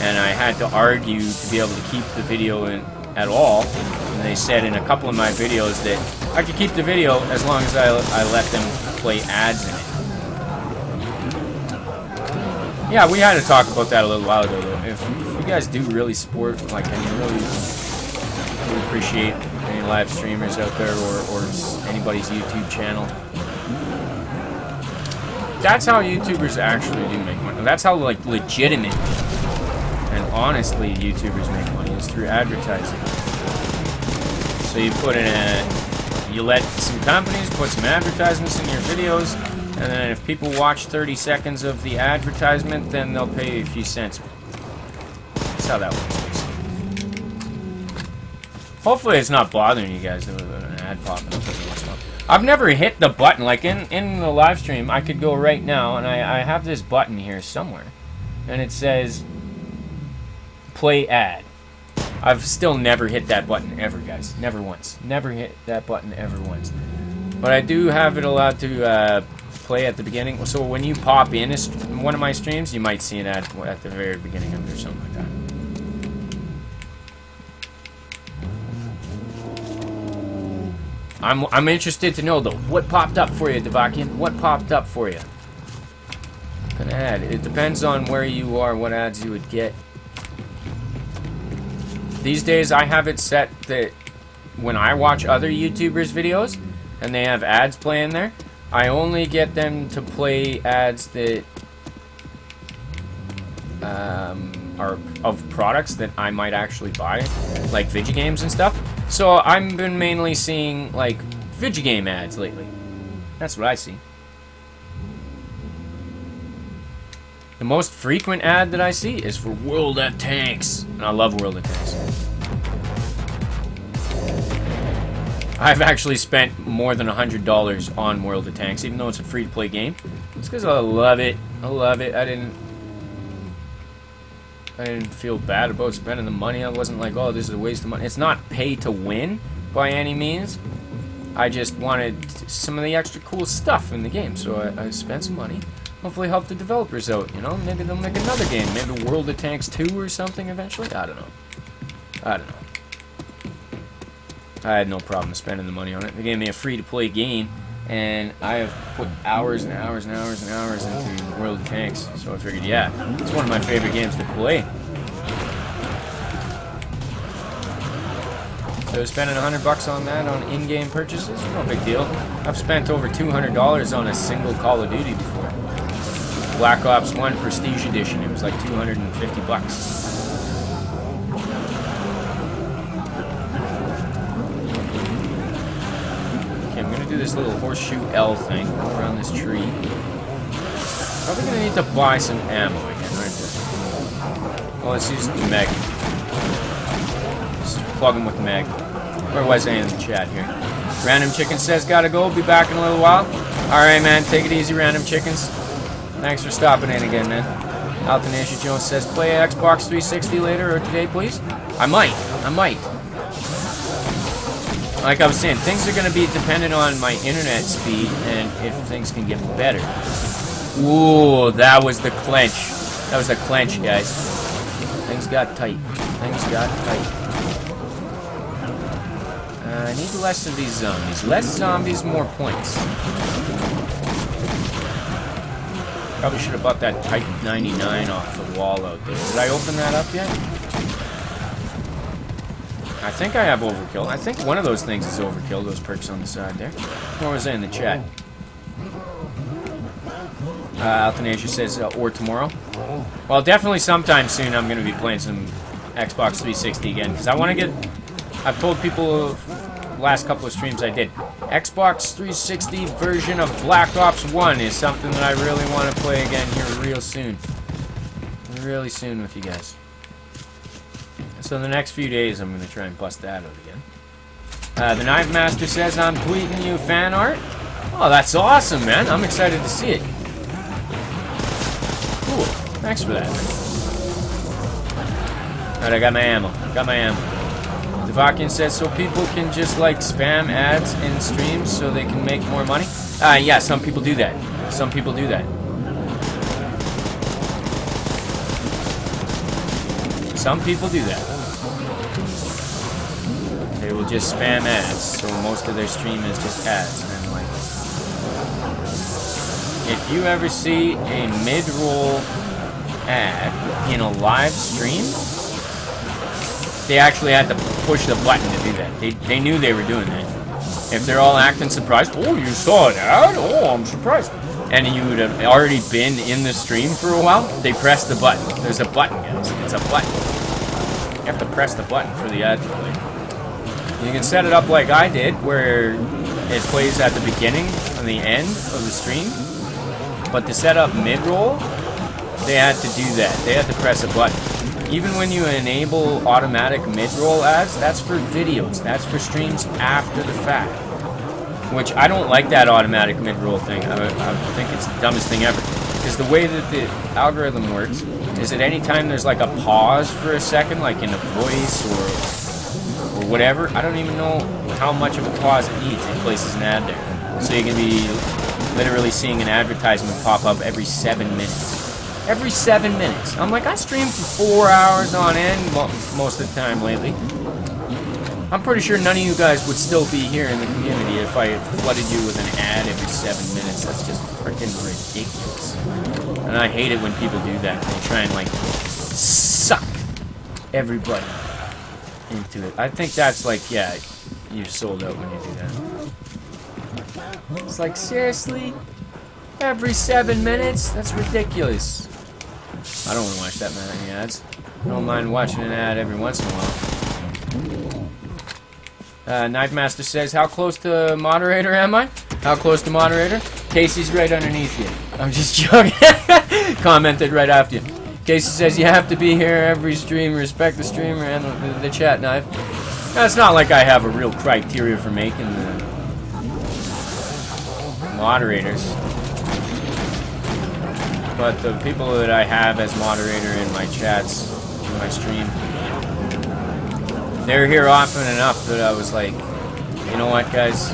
and I had to argue to be able to keep the video in at all. And they said in a couple of my videos that I could keep the video as long as I let them play ads in it. Yeah, we had to talk about that a little while ago, though. If you guys do really support, like, and you really appreciate any live streamers out there or anybody's YouTube channel, that's how YouTubers actually do make money. That's how, like, legitimate and honestly YouTubers make money, is through advertising. So you put in you let some companies put some advertisements in your videos, and then if people watch 30 seconds of the advertisement, then they'll pay you a few cents. That's how that works, basically. Hopefully it's not bothering you guys with an ad popping up every once in a while. I've never hit the button. Like in the live stream, I could go right now, and I have this button here somewhere, and it says play ad. I've still never hit that button ever, guys. Never once. Never hit that button ever once. But I do have it allowed to play at the beginning. So when you pop in one of my streams, you might see an ad at the very beginning of it or something like that. I'm interested to know, though, what popped up for you, Devakian? What popped up for you? An ad. It depends on where you are, what ads you would get. These days, I have it set that when I watch other YouTubers' videos and they have ads playing there, I only get them to play ads that are of products that I might actually buy, like video games and stuff. So I've been mainly seeing, like, video game ads lately. That's what I see. The most frequent ad that I see is for World of Tanks. And I love World of Tanks. I've actually spent more than $100 on World of Tanks, even though it's a free-to-play game. It's because I love it. I love it. I didn't feel bad about spending the money. I wasn't like, oh, this is a waste of money. It's not pay to win by any means. I just wanted some of the extra cool stuff in the game, so I spent some money. Hopefully help the developers out, you know? Maybe they'll make another game. Maybe World of Tanks 2 or something eventually. I don't know. I had no problem spending the money on it. They gave me a free-to-play game, and I have put hours and hours and hours and hours into World of Tanks. So I figured, yeah, it's one of my favorite games to play. So spending $100 on that on in-game purchases, no big deal. I've spent over $200 on a single Call of Duty before. Black Ops 1 Prestige Edition. It was like $250. Okay, I'm gonna do this little horseshoe L thing around this tree. Probably gonna need to buy some ammo again, right there. Well, let's use the Meg. Just plug him with Meg. Where was I in the chat here? Random Chicken says, gotta go, be back in a little while. Alright, man, take it easy, Random Chickens. Thanks for stopping in again, man. Altonacia Jones says, play Xbox 360 later or today, please. I might. Like I was saying, things are going to be dependent on my internet speed and if things can get better. Ooh, that was the clench. That was the clench, guys. Things got tight. I need less of these zombies. Less zombies, more points. Probably should have bought that Type 99 off the wall out there. Did I open that up yet? I think I have overkill. I think one of those things is overkill, those perks on the side there. Or was it in the chat? Althanasia says, or tomorrow. Well, definitely sometime soon I'm going to be playing some Xbox 360 again. Because I want to get... I've told people the last couple of streams I did. Xbox 360 version of Black Ops 1 is something that I really want to play again here real soon. Really soon with you guys. So in the next few days, I'm going to try and bust that out again. The Knife Master says, I'm tweeting you fan art. Oh, that's awesome, man. I'm excited to see it. Cool. Thanks for that. Alright, I got my ammo. Devakian says, so people can just, like, spam ads in streams so they can make more money? Yeah, some people do that. Some people do that. Some people do that. They will just spam ads, so most of their stream is just ads. And like, if you ever see a mid-roll ad in a live stream, they actually had to push the button to do that. They knew they were doing that. If they're all acting surprised, oh, you saw an ad? Oh, I'm surprised. And you would have already been in the stream for a while, they press the button. There's a button, guys. It's a button. You have to press the button for the ad to play. You can set it up like I did, where it plays at the beginning and the end of the stream. But to set up mid-roll, they had to do that. They had to press a button. Even when you enable automatic mid-roll ads, that's for videos. That's for streams after the fact. Which I don't like that automatic mid-roll thing. I think it's the dumbest thing ever. Because the way that the algorithm works is that anytime there's like a pause for a second, like in a voice or whatever, I don't even know how much of a pause it needs. It places an ad there. So you can be literally seeing an advertisement pop up every 7 minutes. Every 7 minutes. I'm like, I stream for 4 hours on end most of the time lately. I'm pretty sure none of you guys would still be here in the community if I flooded you with an ad every 7 minutes. That's just freaking ridiculous. And I hate it when people do that. They try and, like, suck everybody into it. I think that's like, yeah, you're sold out when you do that. It's like, seriously? Every 7 minutes? That's ridiculous. I don't want to watch that many ads. I don't mind watching an ad every once in a while. Knife Master says, how close to moderator am I? How close to moderator? Casey's right underneath you. I'm just joking. Commented right after you. Casey says, you have to be here every stream. Respect the streamer and the chat, Knife. Now, it's not like I have a real criteria for making the moderators. But the people that I have as moderator in my chats, in my stream, they're here often enough that I was like, you know what, guys,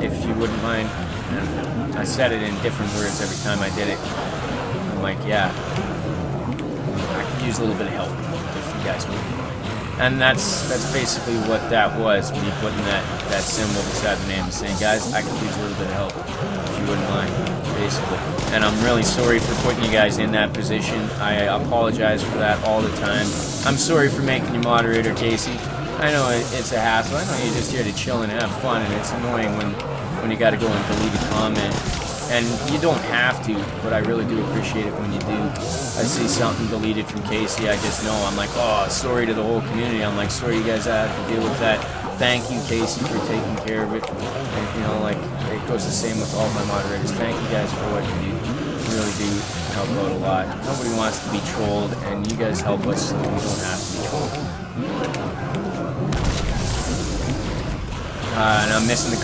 if you wouldn't mind, and I said it in different words every time I did it. I'm like, yeah, I could use a little bit of help if you guys wouldn't mind. And that's basically what that was, me putting that symbol beside the name and saying, guys, I could use a little bit of help if you wouldn't mind, basically. And I'm really sorry for putting you guys in that position. I apologize for that all the time. I'm sorry for making you moderator, Casey. I know it's a hassle. I know you're just here to chill and have fun, and it's annoying when you got to go and delete a comment. And you don't have to, but I really do appreciate it when you do. I see something deleted from Casey, I just know. I'm like, oh, sorry to the whole community. I'm like, sorry you guys had to deal with that. Thank you, Casey, for taking care of it. And, you know, like, it goes the same with all my moderators. Thank you guys for what you do. You really do help out a lot. Nobody wants to be trolled, and you guys help us so we don't have to be trolled. And I'm missing the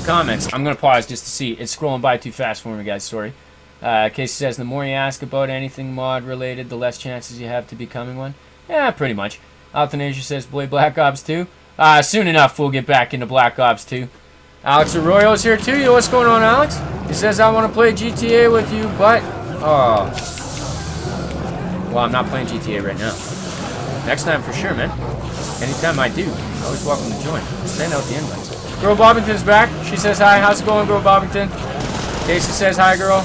comments. I'm going to pause just to see. It's scrolling by too fast for me, guys. Sorry. Casey says, the more you ask about anything mod-related, the less chances you have to becoming one. Yeah, pretty much. Althanasia says, play Black Ops 2. Soon enough, we'll get back into Black Ops 2. Alex Arroyo's here, too. Yo, what's going on, Alex? He says, I want to play GTA with you, but... Oh. Well, I'm not playing GTA right now. Next time, for sure, man. Anytime I do, you're always welcome to join. Send out the invites. Girl Bobbington's back. She says hi. How's it going, Girl Bobbington? Casey says hi, girl.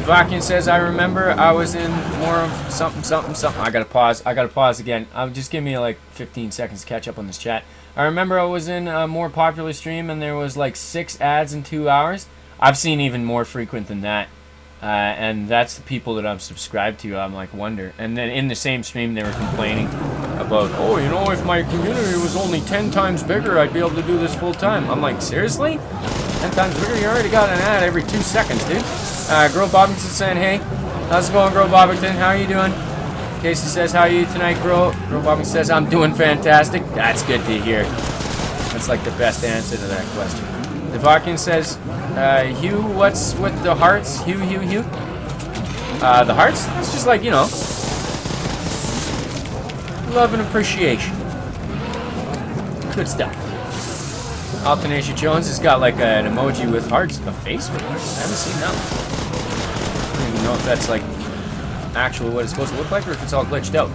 Devakian says, I remember I was in more of something. I gotta pause again. Just give me like 15 seconds to catch up on this chat. I remember I was in a more popular stream and there was like 6 ads in 2 hours. I've seen even more frequent than that. And that's the people that I'm subscribed to. I'm like, wonder. And then in the same stream, they were complaining about, oh, you know, if my community was only 10 times bigger, I'd be able to do this full time. I'm like, seriously? 10 times bigger? You already got an ad every 2 seconds, dude. Girl Bobbington saying, hey. How's it going, Girl Bobbington? How are you doing? Casey says, how are you tonight, girl? Girl Bobbington says, I'm doing fantastic. That's good to hear. That's like the best answer to that question. Devakian says, Hugh, what's with the hearts? Hugh. The hearts? It's just like, you know, love and appreciation. Good stuff. Alternation Jones has got like an emoji with hearts, a face with hearts. I haven't seen that one. I don't even know if that's like actually what it's supposed to look like or if it's all glitched out.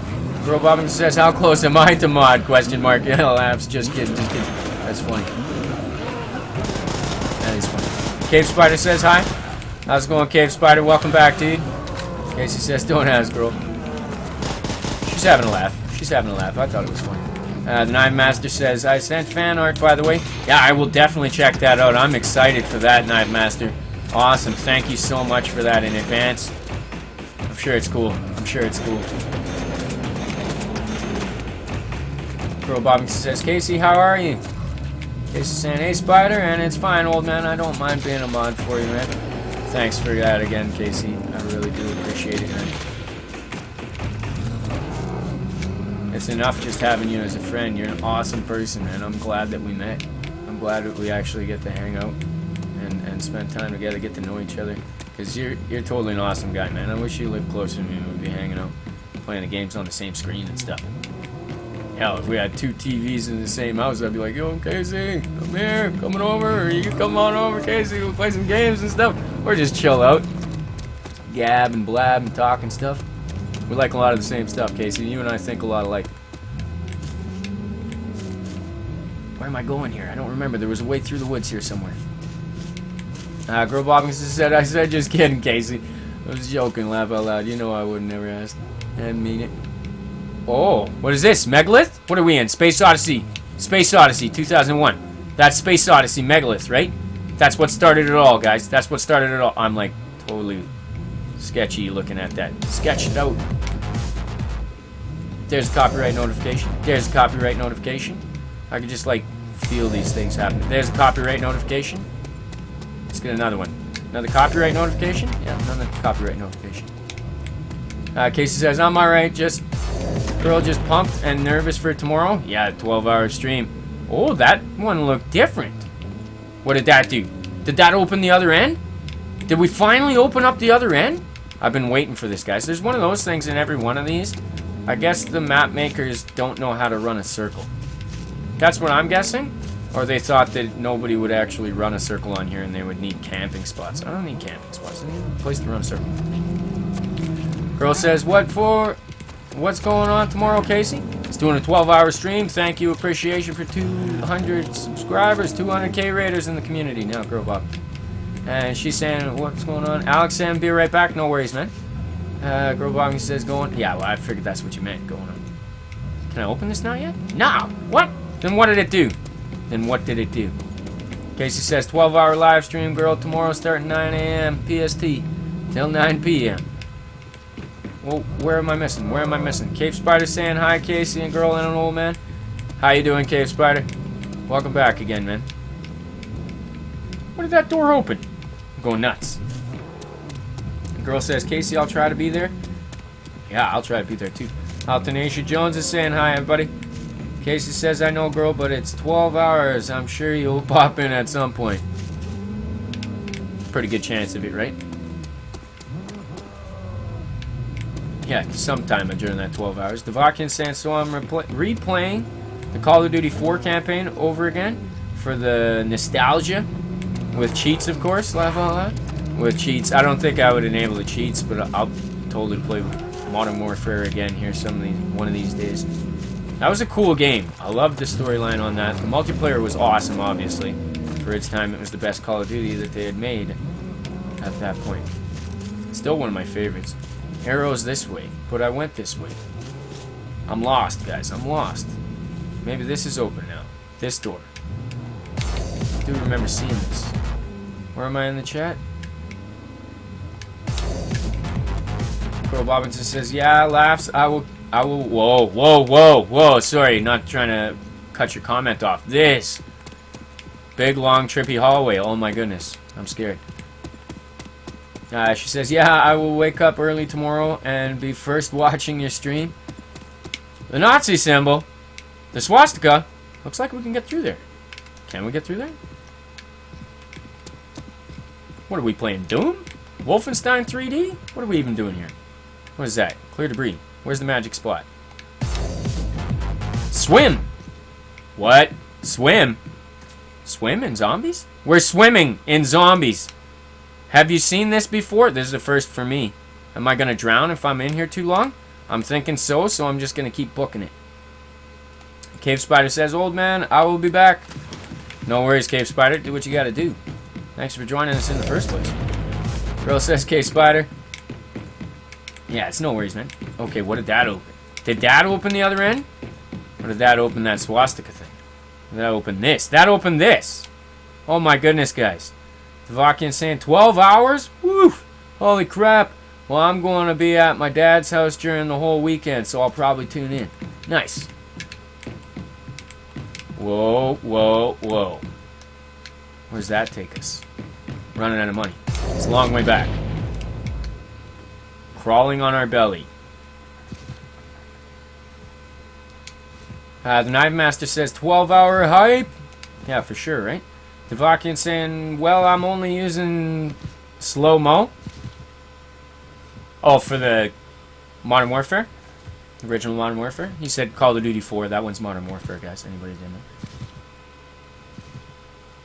Girl Bobbington says, how close am I to mod? Question mark. Yeah, laughs. Just kidding. That's funny. That is funny. Cave Spider says hi. How's it going, Cave Spider? Welcome back, dude. Casey says, don't ask, girl. She's having a laugh. I thought it was funny. The Nine Master says, I sent fan art, by the way. Yeah, I will definitely check that out. I'm excited for that, Nine Master. Awesome. Thank you so much for that in advance. I'm sure it's cool. Girl Bobbington says, Casey, how are you? Casey saying, hey, Spider, and it's fine, old man. I don't mind being a mod for you, man. Thanks for that again, Casey. I really do appreciate it, man. It's enough just having you as a friend. You're an awesome person, man. I'm glad that we met. I'm glad that we actually get to hang out and spend time together, get to know each other. Because you're totally an awesome guy, man. I wish you lived closer to me. We'd be hanging out, playing the games on the same screen and stuff. Hell, if we had 2 TVs in the same house, I'd be like, yo, Casey, come here, coming over, or you can come on over, Casey, we'll play some games and stuff. Or just chill out, gab and blab and talk and stuff. We like a lot of the same stuff, Casey. You and I think a lot alike. Where am I going here? I don't remember. There was a way through the woods here somewhere. Girl Bobbington said, I said just kidding, Casey. I was joking, laugh out loud. You know I would never ask. I didn't mean it. Oh, what is this? Megalith? What are we in? Space Odyssey. Space Odyssey 2001. That's Space Odyssey Megalith, right? That's what started it all, guys. That's what started it all. I'm like totally sketchy looking at that. Sketched out. There's a copyright notification. There's a copyright notification. I could just like feel these things happen. There's a copyright notification. Let's get another one. Another copyright notification? Yeah, another copyright notification. Casey says, I'm alright, girl just pumped and nervous for tomorrow. Yeah, 12-hour stream. Oh, that one looked different. What did that do? Did that open the other end? Did we finally open up the other end? I've been waiting for this, guys. There's one of those things in every one of these. I guess the map makers don't know how to run a circle. That's what I'm guessing. Or they thought that nobody would actually run a circle on here and they would need camping spots. I don't need camping spots. I need a place to run a circle. Girl says, what's going on tomorrow, Casey? It's doing a 12-hour stream. Thank you. Appreciation for 200 subscribers, 200K raiders in the community. Now, Girl Bob. And she's saying, what's going on? Alex saying, be right back. No worries, man. Girl Bob says, going. Yeah, well, I figured that's what you meant, going on. Can I open this now yet? No. What? Then what did it do? Casey says, 12-hour live stream, girl, tomorrow starting 9 a.m. PST till 9 p.m. Well, where am I missing? Cave Spider saying hi, Casey and girl and an old man. How you doing, Cave Spider? Welcome back again, man. When did that door open? I'm going nuts. The girl says, Casey, I'll try to be there. Yeah, I'll try to be there too. Alternation Jones is saying hi, everybody. Casey says, I know, girl, but it's 12 hours. I'm sure you'll pop in at some point. Pretty good chance of it, right? Yeah, sometime during that 12 hours. Devakian saying, so I'm replaying the Call of Duty 4 campaign over again for the nostalgia. With cheats, of course. Laugh out loud. With cheats. I don't think I would enable the cheats, but I'll totally play Modern Warfare again here one of these days. That was a cool game. I loved the storyline on that. The multiplayer was awesome, obviously. For its time, it was the best Call of Duty that they had made at that point. Still one of my favorites. Arrows this way, but I went this way. I'm lost, guys. I'm lost. Maybe this is open now. This door. I do remember seeing this. Where am I in the chat? Pearl Robinson says, yeah, laughs. I will, whoa. Sorry, not trying to cut your comment off. This big, long, trippy hallway. Oh my goodness. I'm scared. She says, yeah, I will wake up early tomorrow and be first watching your stream. The Nazi symbol. The swastika. Looks like we can get through there. Can we get through there? What are we playing? Doom? Wolfenstein 3D? What are we even doing here? What is that? Clear debris. Where's the magic spot? Swim! What? Swim? Swim in zombies? We're swimming in zombies. Have you seen this before? This is a first for me. Am I going to drown if I'm in here too long? I'm thinking so I'm just going to keep booking it. Cave Spider says, old man, I will be back. No worries, Cave Spider. Do what you got to do. Thanks for joining us in the first place. Girl says, Cave Spider. Yeah, it's no worries, man. Okay, what did that open? Did that open the other end? Or did that open that swastika thing? Did that open this? That opened this. Oh my goodness, guys. Devakian saying 12 hours? Woo! Holy crap. Well, I'm going to be at my dad's house during the whole weekend, so I'll probably tune in. Nice. Whoa. Where's that take us? Running out of money. It's a long way back. Crawling on our belly. The Knife Master says 12-hour hype. Yeah, for sure, right? Devakian saying, well, I'm only using slow-mo. Oh, for the Modern Warfare? Original Modern Warfare? He said Call of Duty 4. That one's Modern Warfare, guys. Anybody didn't know?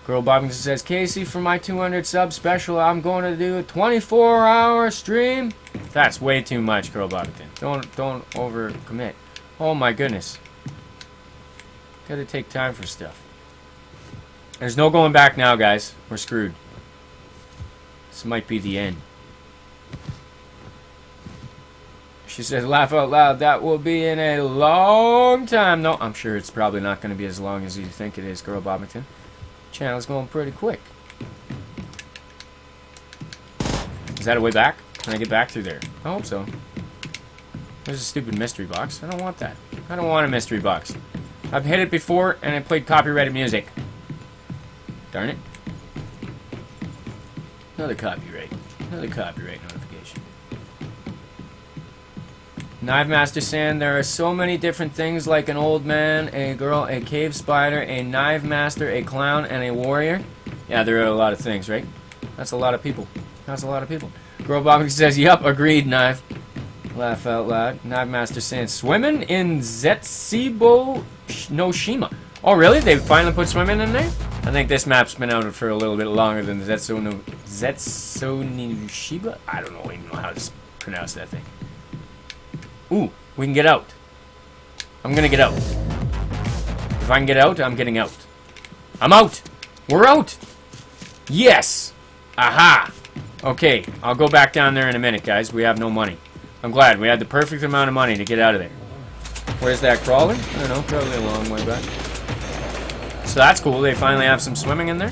Girl Bobbington says, Casey, for my 200 sub special, I'm going to do a 24-hour stream. That's way too much, Girl Bobbington. Don't overcommit. Oh my goodness. Gotta take time for stuff. There's no going back now, guys. We're screwed. This might be the end. She says, laugh out loud. That will be in a long time. No, I'm sure it's probably not going to be as long as you think it is, Girl Bobbington. Channel's going pretty quick. Is that a way back? Can I get back through there? I hope so. There's a stupid mystery box. I don't want that. I don't want a mystery box. I've hit it before and I played copyrighted music. Darn it. Another copyright. Another copyright notification. Knife Master saying there are so many different things like an old man, a girl, a cave spider, a knife master, a clown, and a warrior. Yeah, there are a lot of things, right? That's a lot of people. That's a lot of people. Girl Bobby says, yup, agreed, Knife. Laugh out loud. Knife Master saying, swimming in Zetsubo no Shima. Oh, really? They finally put swimming in there? I think this map's been out for a little bit longer than the Zetsu no Shiba? I don't even know how to pronounce that thing. Ooh, we can get out. I'm gonna get out. If I can get out, I'm getting out. I'm out! We're out! Yes! Aha! Okay, I'll go back down there in a minute, guys. We have no money. I'm glad. We had the perfect amount of money to get out of there. Where's that crawling? I don't know, probably a long way back. So that's cool. They finally have some swimming in there.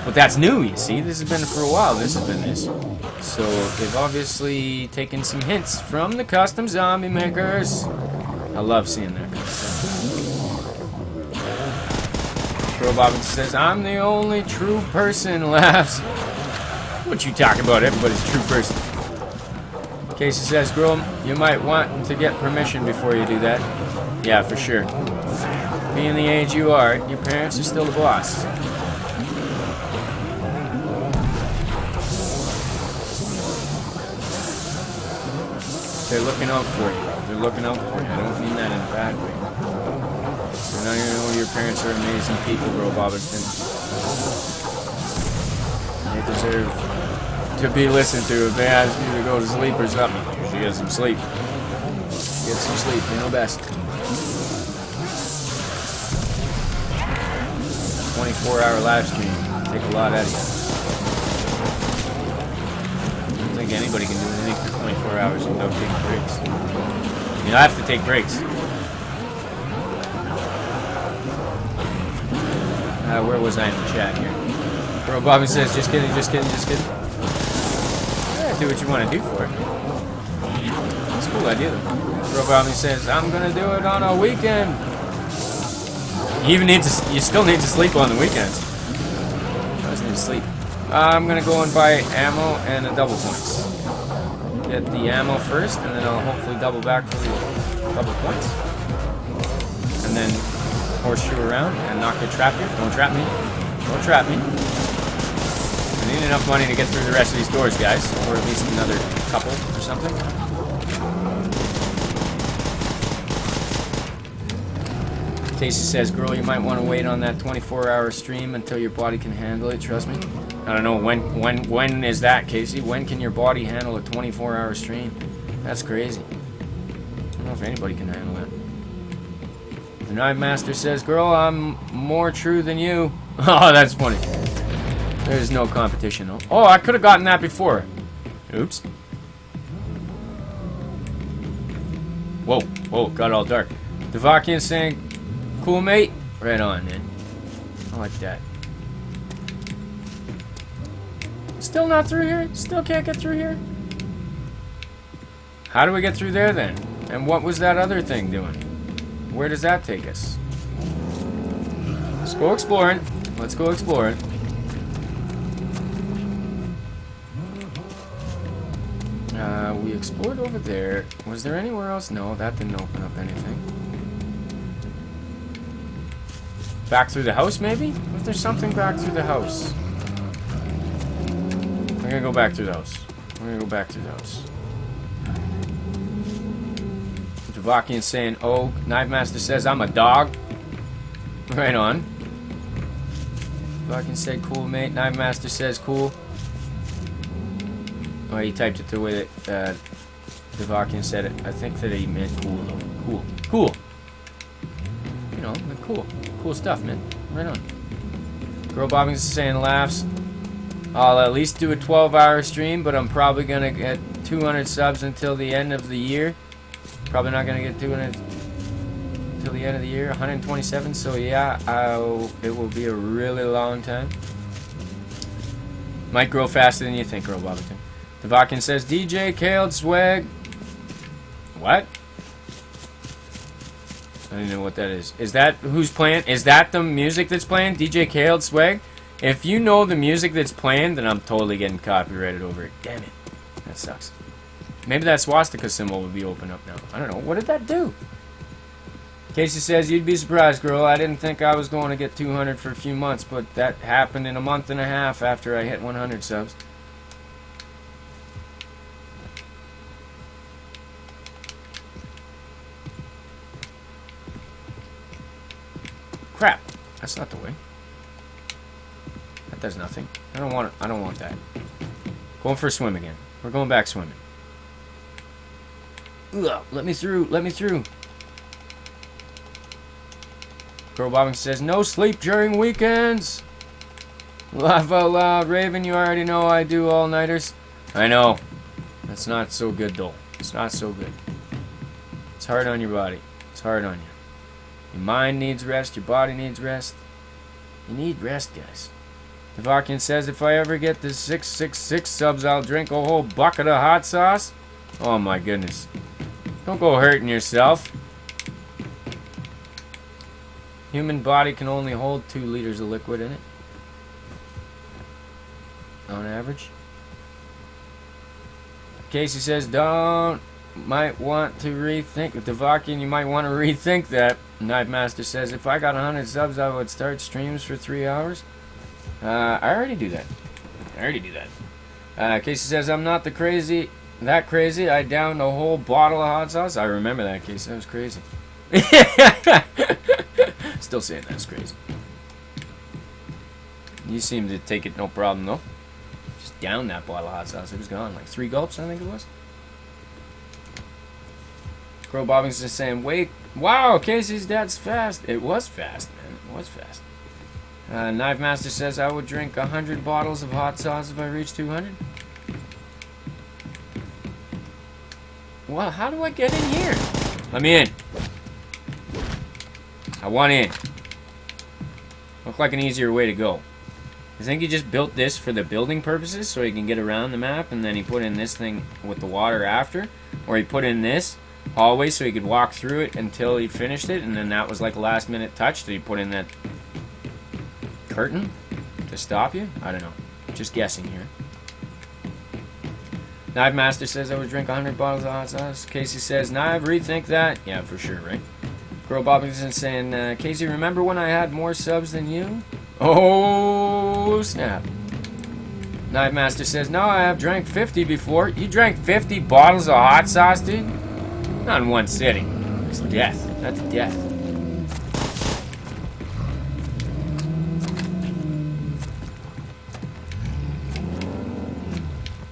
But that's new, you see. This has been for a while. This has been this. So they've obviously taken some hints from the custom zombie makers. I love seeing that kind of stuff. Girl Bobbins says, I'm the only true person, laughs. What you talking about? Everybody's a true person. Casey says, girl, you might want to get permission before you do that. Yeah, for sure. Being the age you are, your parents are still the boss. They're looking out for you. They're looking out for you. I don't mean that in a bad way. So now you know your parents are amazing people, Bro Bobbinston. They deserve to be listened to if they ask you to go to sleep or something. You should get some sleep. Get some sleep, you know best. 24-hour live stream. Take a lot out of you. I don't think anybody can do anything for 24 hours without taking breaks. You have to take breaks. Where was I in the chat here? Bro Bobby says, just kidding, just kidding, just kidding. Yeah, do what you want to do for it. It's a cool idea though. Bro Bobby says, I'm gonna do it on a weekend. You still need to sleep on the weekends. I just need to sleep. I'm gonna go and buy ammo and a double points. Get the ammo first, and then I'll hopefully double back for the double points. And then horseshoe around and not get trapped here. Don't trap me. Don't trap me. I need enough money to get through the rest of these doors, guys. Or at least another couple or something. Casey says, girl, you might want to wait on that 24-hour stream until your body can handle it. Trust me. I don't know, when is that, Casey? When can your body handle a 24-hour stream? That's crazy. I don't know if anybody can handle that. The Knife Master says, girl, I'm more true than you. Oh, that's funny. There's no competition, though. Oh, I could have gotten that before. Oops. Whoa, whoa, got all dark. Devakian saying, cool, mate. Right on, man. I like that. Still not through here? Still can't get through here? How do we get through there, then? And what was that other thing doing? Where does that take us? Let's go exploring. Let's go exploring. We explored over there. Was there anywhere else? No, that didn't open up anything. Back through the house, maybe? Was there something back through the house? We're gonna go back through the house. We're gonna go back through the house. Javakian saying, oh, Knife Master says I'm a dog. Right on. Javakian said, cool, mate. Knife Master says, cool. Oh, he typed it the way that Javakian said it. I think that he meant cool, though. Cool. Cool. You know, like cool. Cool stuff, man. Right on. Girl Bobbing's saying laughs. I'll at least do a 12-hour stream, but I'm probably going to get 200 subs until the end of the year. Probably not going to get 200 until the end of the year. 127, so yeah, it will be a really long time. Might grow faster than you think, Girl Bobbington. Devakin says, DJ Kale Swag. What? I don't know what that is. Is that who's playing? Is that the music that's playing? DJ Kale Swag? If you know the music that's playing, then I'm totally getting copyrighted over it. Damn it. That sucks. Maybe that swastika symbol would be open up now. I don't know. What did that do? Casey says, you'd be surprised, girl. I didn't think I was going to get 200 for a few months, but that happened in a month and a half after I hit 100 subs. Crap. That's not the way. That does nothing. I don't want it. I don't want that. Going for a swim again. We're going back swimming. Ugh, let me through. Let me through. Girl Bobbing says, no sleep during weekends. Laugh out loud. Raven, you already know I do all-nighters. I know. That's not so good, though. It's not so good. It's hard on your body. It's hard on you. Your mind needs rest. Your body needs rest. You need rest, guys. Devakian says, if I ever get the 666 subs, I'll drink a whole bucket of hot sauce. Oh, my goodness. Don't go hurting yourself. Human body can only hold 2 liters of liquid in it. On average. Casey says, might want to rethink. Devakian, you might want to rethink that. Knife Master says, if I got 100 subs, I would start streams for 3 hours. I already do that. Casey says, I'm not that crazy. I downed a whole bottle of hot sauce. I remember that, Casey. That was crazy. Still saying that's crazy. You seem to take it no problem, though. Just down that bottle of hot sauce. It was gone. Like 3 gulps, I think it was. Girl Bobbington saying, wait, wow, Casey's dad's fast. It was fast, man. It was fast. Knife Master says, I would drink 100 bottles of hot sauce if I reached 200. Well, how do I get in here? Let me in. I want in. Look like an easier way to go. I think he just built this for the building purposes so he can get around the map, and then he put in this thing with the water after. Or he put in this hallway so he could walk through it until he finished it, and then that was like a last minute touch that he put in that curtain to stop you. I don't know. Just guessing here. Knife Master says I would drink 100 bottles of hot sauce. Casey says, Knife, rethink that. Yeah, for sure, right? Girl Bobbington saying, Casey, remember when I had more subs than you? Oh, snap. Knife Master says, no, I have drank 50 before. You drank 50 bottles of hot sauce, dude? Not in one sitting. It's death. That's death.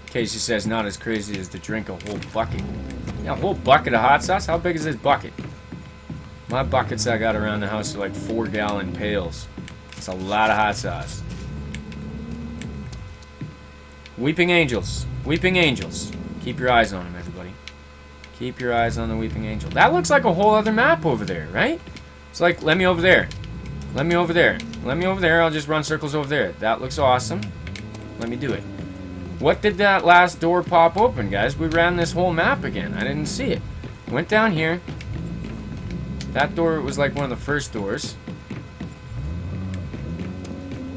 Casey says, not as crazy as to drink a whole bucket. Yeah, a whole bucket of hot sauce? How big is this bucket? My buckets I got around the house are like 4-gallon pails. It's a lot of hot sauce. Weeping Angels. Weeping Angels. Keep your eyes on them, everybody. Keep your eyes on the Weeping Angel. That looks like a whole other map over there, right? It's like, let me over there. Let me over there. Let me over there. I'll just run circles over there. That looks awesome. Let me do it. What did that last door pop open, guys? We ran this whole map again. I didn't see it. Went down here. That door was like one of the first doors.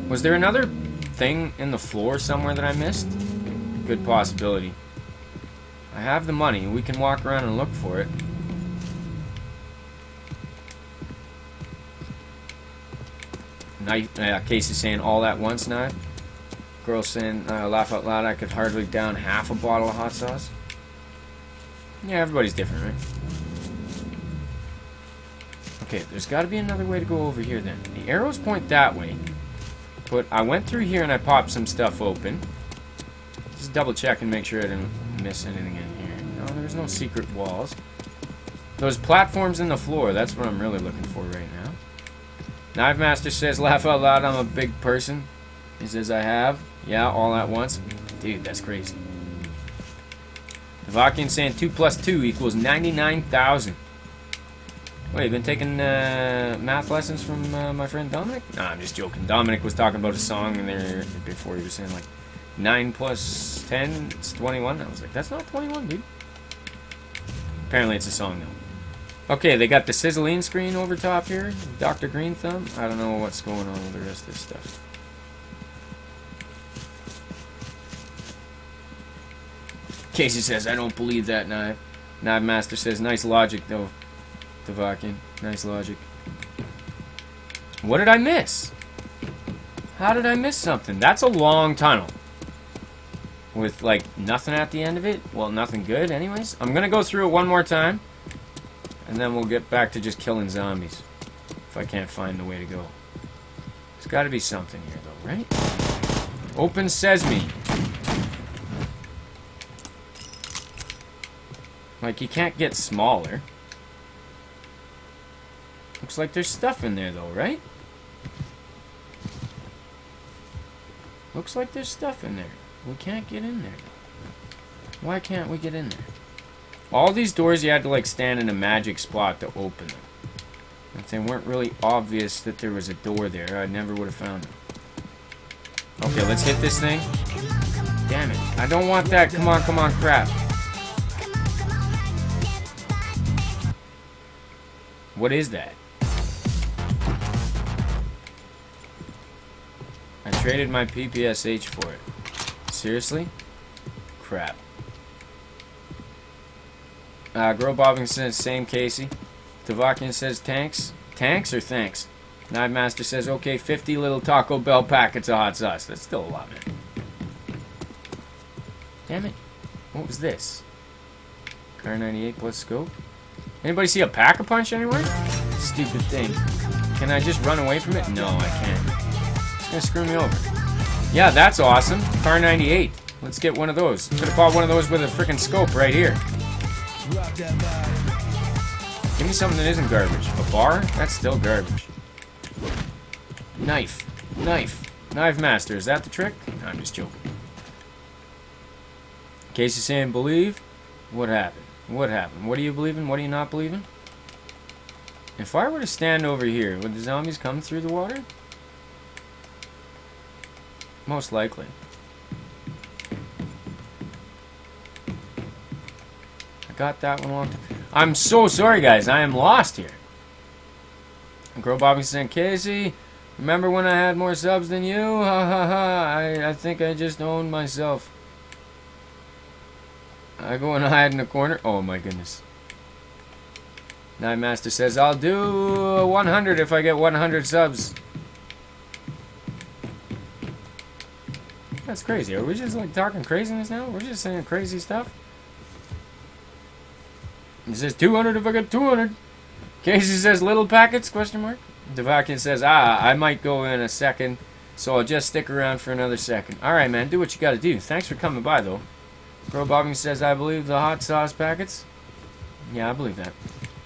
Was there another thing in the floor somewhere that I missed? Good possibility. I have the money. We can walk around and look for it. Casey saying all at once, Knife. Girl saying, laugh out loud, I could hardly down half a bottle of hot sauce. Yeah, everybody's different, right? Okay, there's got to be another way to go over here then. The arrows point that way. But I went through here and I popped some stuff open. Just double check and make sure I didn't miss anything in here. No, there's no secret walls. Those platforms in the floor, that's what I'm really looking for right now. Knife Master says, laugh out loud, I'm a big person. He says, I have. Yeah, all at once. Dude, that's crazy. Devakian saying 2 plus 2 equals 99,000. Wait, you been taking math lessons from my friend Dominic? Nah, I'm just joking. Dominic was talking about a song in there before. He was saying like 9 plus 10, it's 21. I was like, that's not 21, dude. Apparently it's a song though. Okay, they got the sizzling screen over top here. Dr. Green Thumb. I don't know what's going on with the rest of this stuff. Casey says, I don't believe that, Knife. Knife Master says, nice logic though. Devakian, nice logic. What did I miss? How did I miss something? That's a long tunnel. With, like, nothing at the end of it. Well, nothing good anyways. I'm gonna go through it one more time. And then we'll get back to just killing zombies. If I can't find the way to go. There's gotta be something here, though, right? Open Sesame. Like, you can't get smaller. Looks like there's stuff in there, though, right? Looks like there's stuff in there. We can't get in there. Why can't we get in there? All these doors, you had to, like, stand in a magic spot to open them. If they weren't really obvious that there was a door there, I never would have found them. Okay, let's hit this thing. Damn it. I don't want that. Come on, crap. What is that? I traded my PPSH for it. Seriously? Crap. Girl Bobbing says, same Casey. Devakian says, tanks? Tanks or thanks? Knife Master says, okay, 50 little Taco Bell packets of hot sauce. That's still a lot, man. Damn it. What was this? Car 98 plus scope? Anybody see a pack-a-punch anywhere? Stupid thing. Can I just run away from it? No, I can't. It's gonna screw me over. Yeah, that's awesome. Car 98. Let's get one of those. Could have bought one of those with a freaking scope right here. Give me something that isn't garbage. A bar? That's still garbage. Knife. Knife. Knife master. Is that the trick? No, I'm just joking. Casey's saying believe. What happened? What happened? What are you believing? What are you not believing? If I were to stand over here, would the zombies come through the water? Most likely. I got that one locked. I'm so sorry, guys. I am lost here. Girl Bobby saying, Casey, remember when I had more subs than you? Ha ha ha. I think I just owned myself. I go and hide in the corner. Oh my goodness. Nightmaster says, I'll do 100 if I get 100 subs. That's crazy. Are we just like talking craziness now? We're just saying crazy stuff? He says 200 if I get 200. Casey says little packets, question mark. Devakian says, I might go in a second, so I'll just stick around for another second. Alright, man, do what you gotta do. Thanks for coming by, though. Bro Bobbing says, I believe the hot sauce packets. Yeah, I believe that.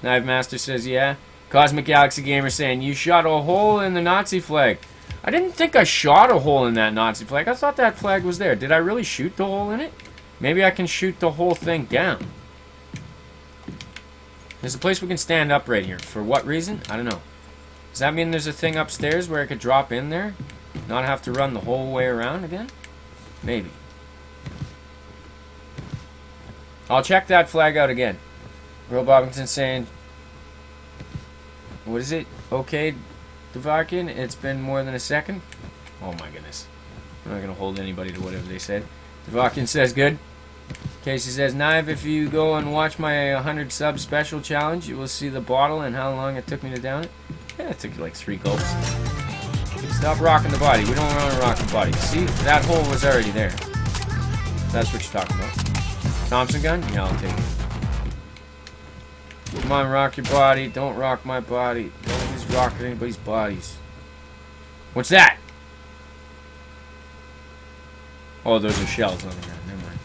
Knife Master says, yeah. Cosmic Galaxy Gamer saying, you shot a hole in the Nazi flag. I didn't think I shot a hole in that Nazi flag. I thought that flag was there. Did I really shoot the hole in it? Maybe I can shoot the whole thing down. There's a place we can stand up right here. For what reason? I don't know. Does that mean there's a thing upstairs where I could drop in there? Not have to run the whole way around again? Maybe. I'll check that flag out again. Girl Bobbington saying, what is it? Okay, Devakian, it's been more than a second. Oh my goodness. I'm not going to hold anybody to whatever they said. Devakian says good. Casey says, Knife, if you go and watch my 100 sub special challenge, you will see the bottle and how long it took me to down it. Yeah, it took you like 3 gulps. Stop rocking the body. We don't want to rock the body. See, that hole was already there. That's what you're talking about. Thompson gun? Yeah, I'll take it. Come on, rock your body. Don't rock my body. Don't just rock anybody's bodies. What's that? Oh, those are shells on the ground. Never mind.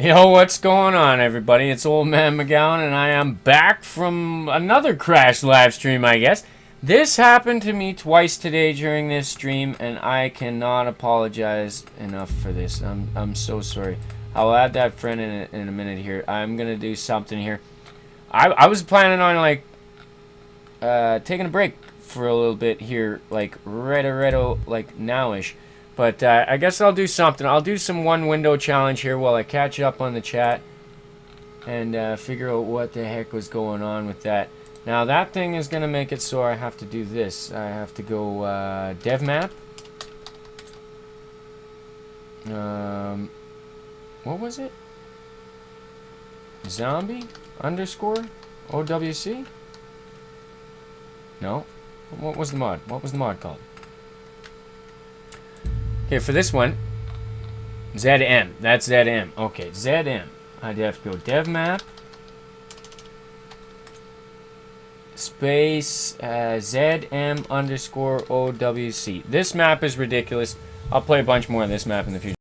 Yo, what's going on, everybody? It's Old Man McGowan, and I am back from another crash live stream, I guess. This happened to me twice today during this stream, and I cannot apologize enough for this. I'm so sorry. I'll add that friend in a minute here. I'm gonna do something here. I was planning on like taking a break for a little bit here, like right like nowish. But I guess I'll do something. I'll do some one window challenge here while I catch up on the chat and figure out what the heck was going on with that. Now that thing is going to make it so I have to do this. I have to go dev map. What was it? Zombie underscore OWC? No. What was the mod? What was the mod called? Okay, for this one, ZM. That's ZM. Okay, ZM. I'd have to go dev map. Space ZM underscore OWC. This map is ridiculous. I'll play a bunch more of this map in the future.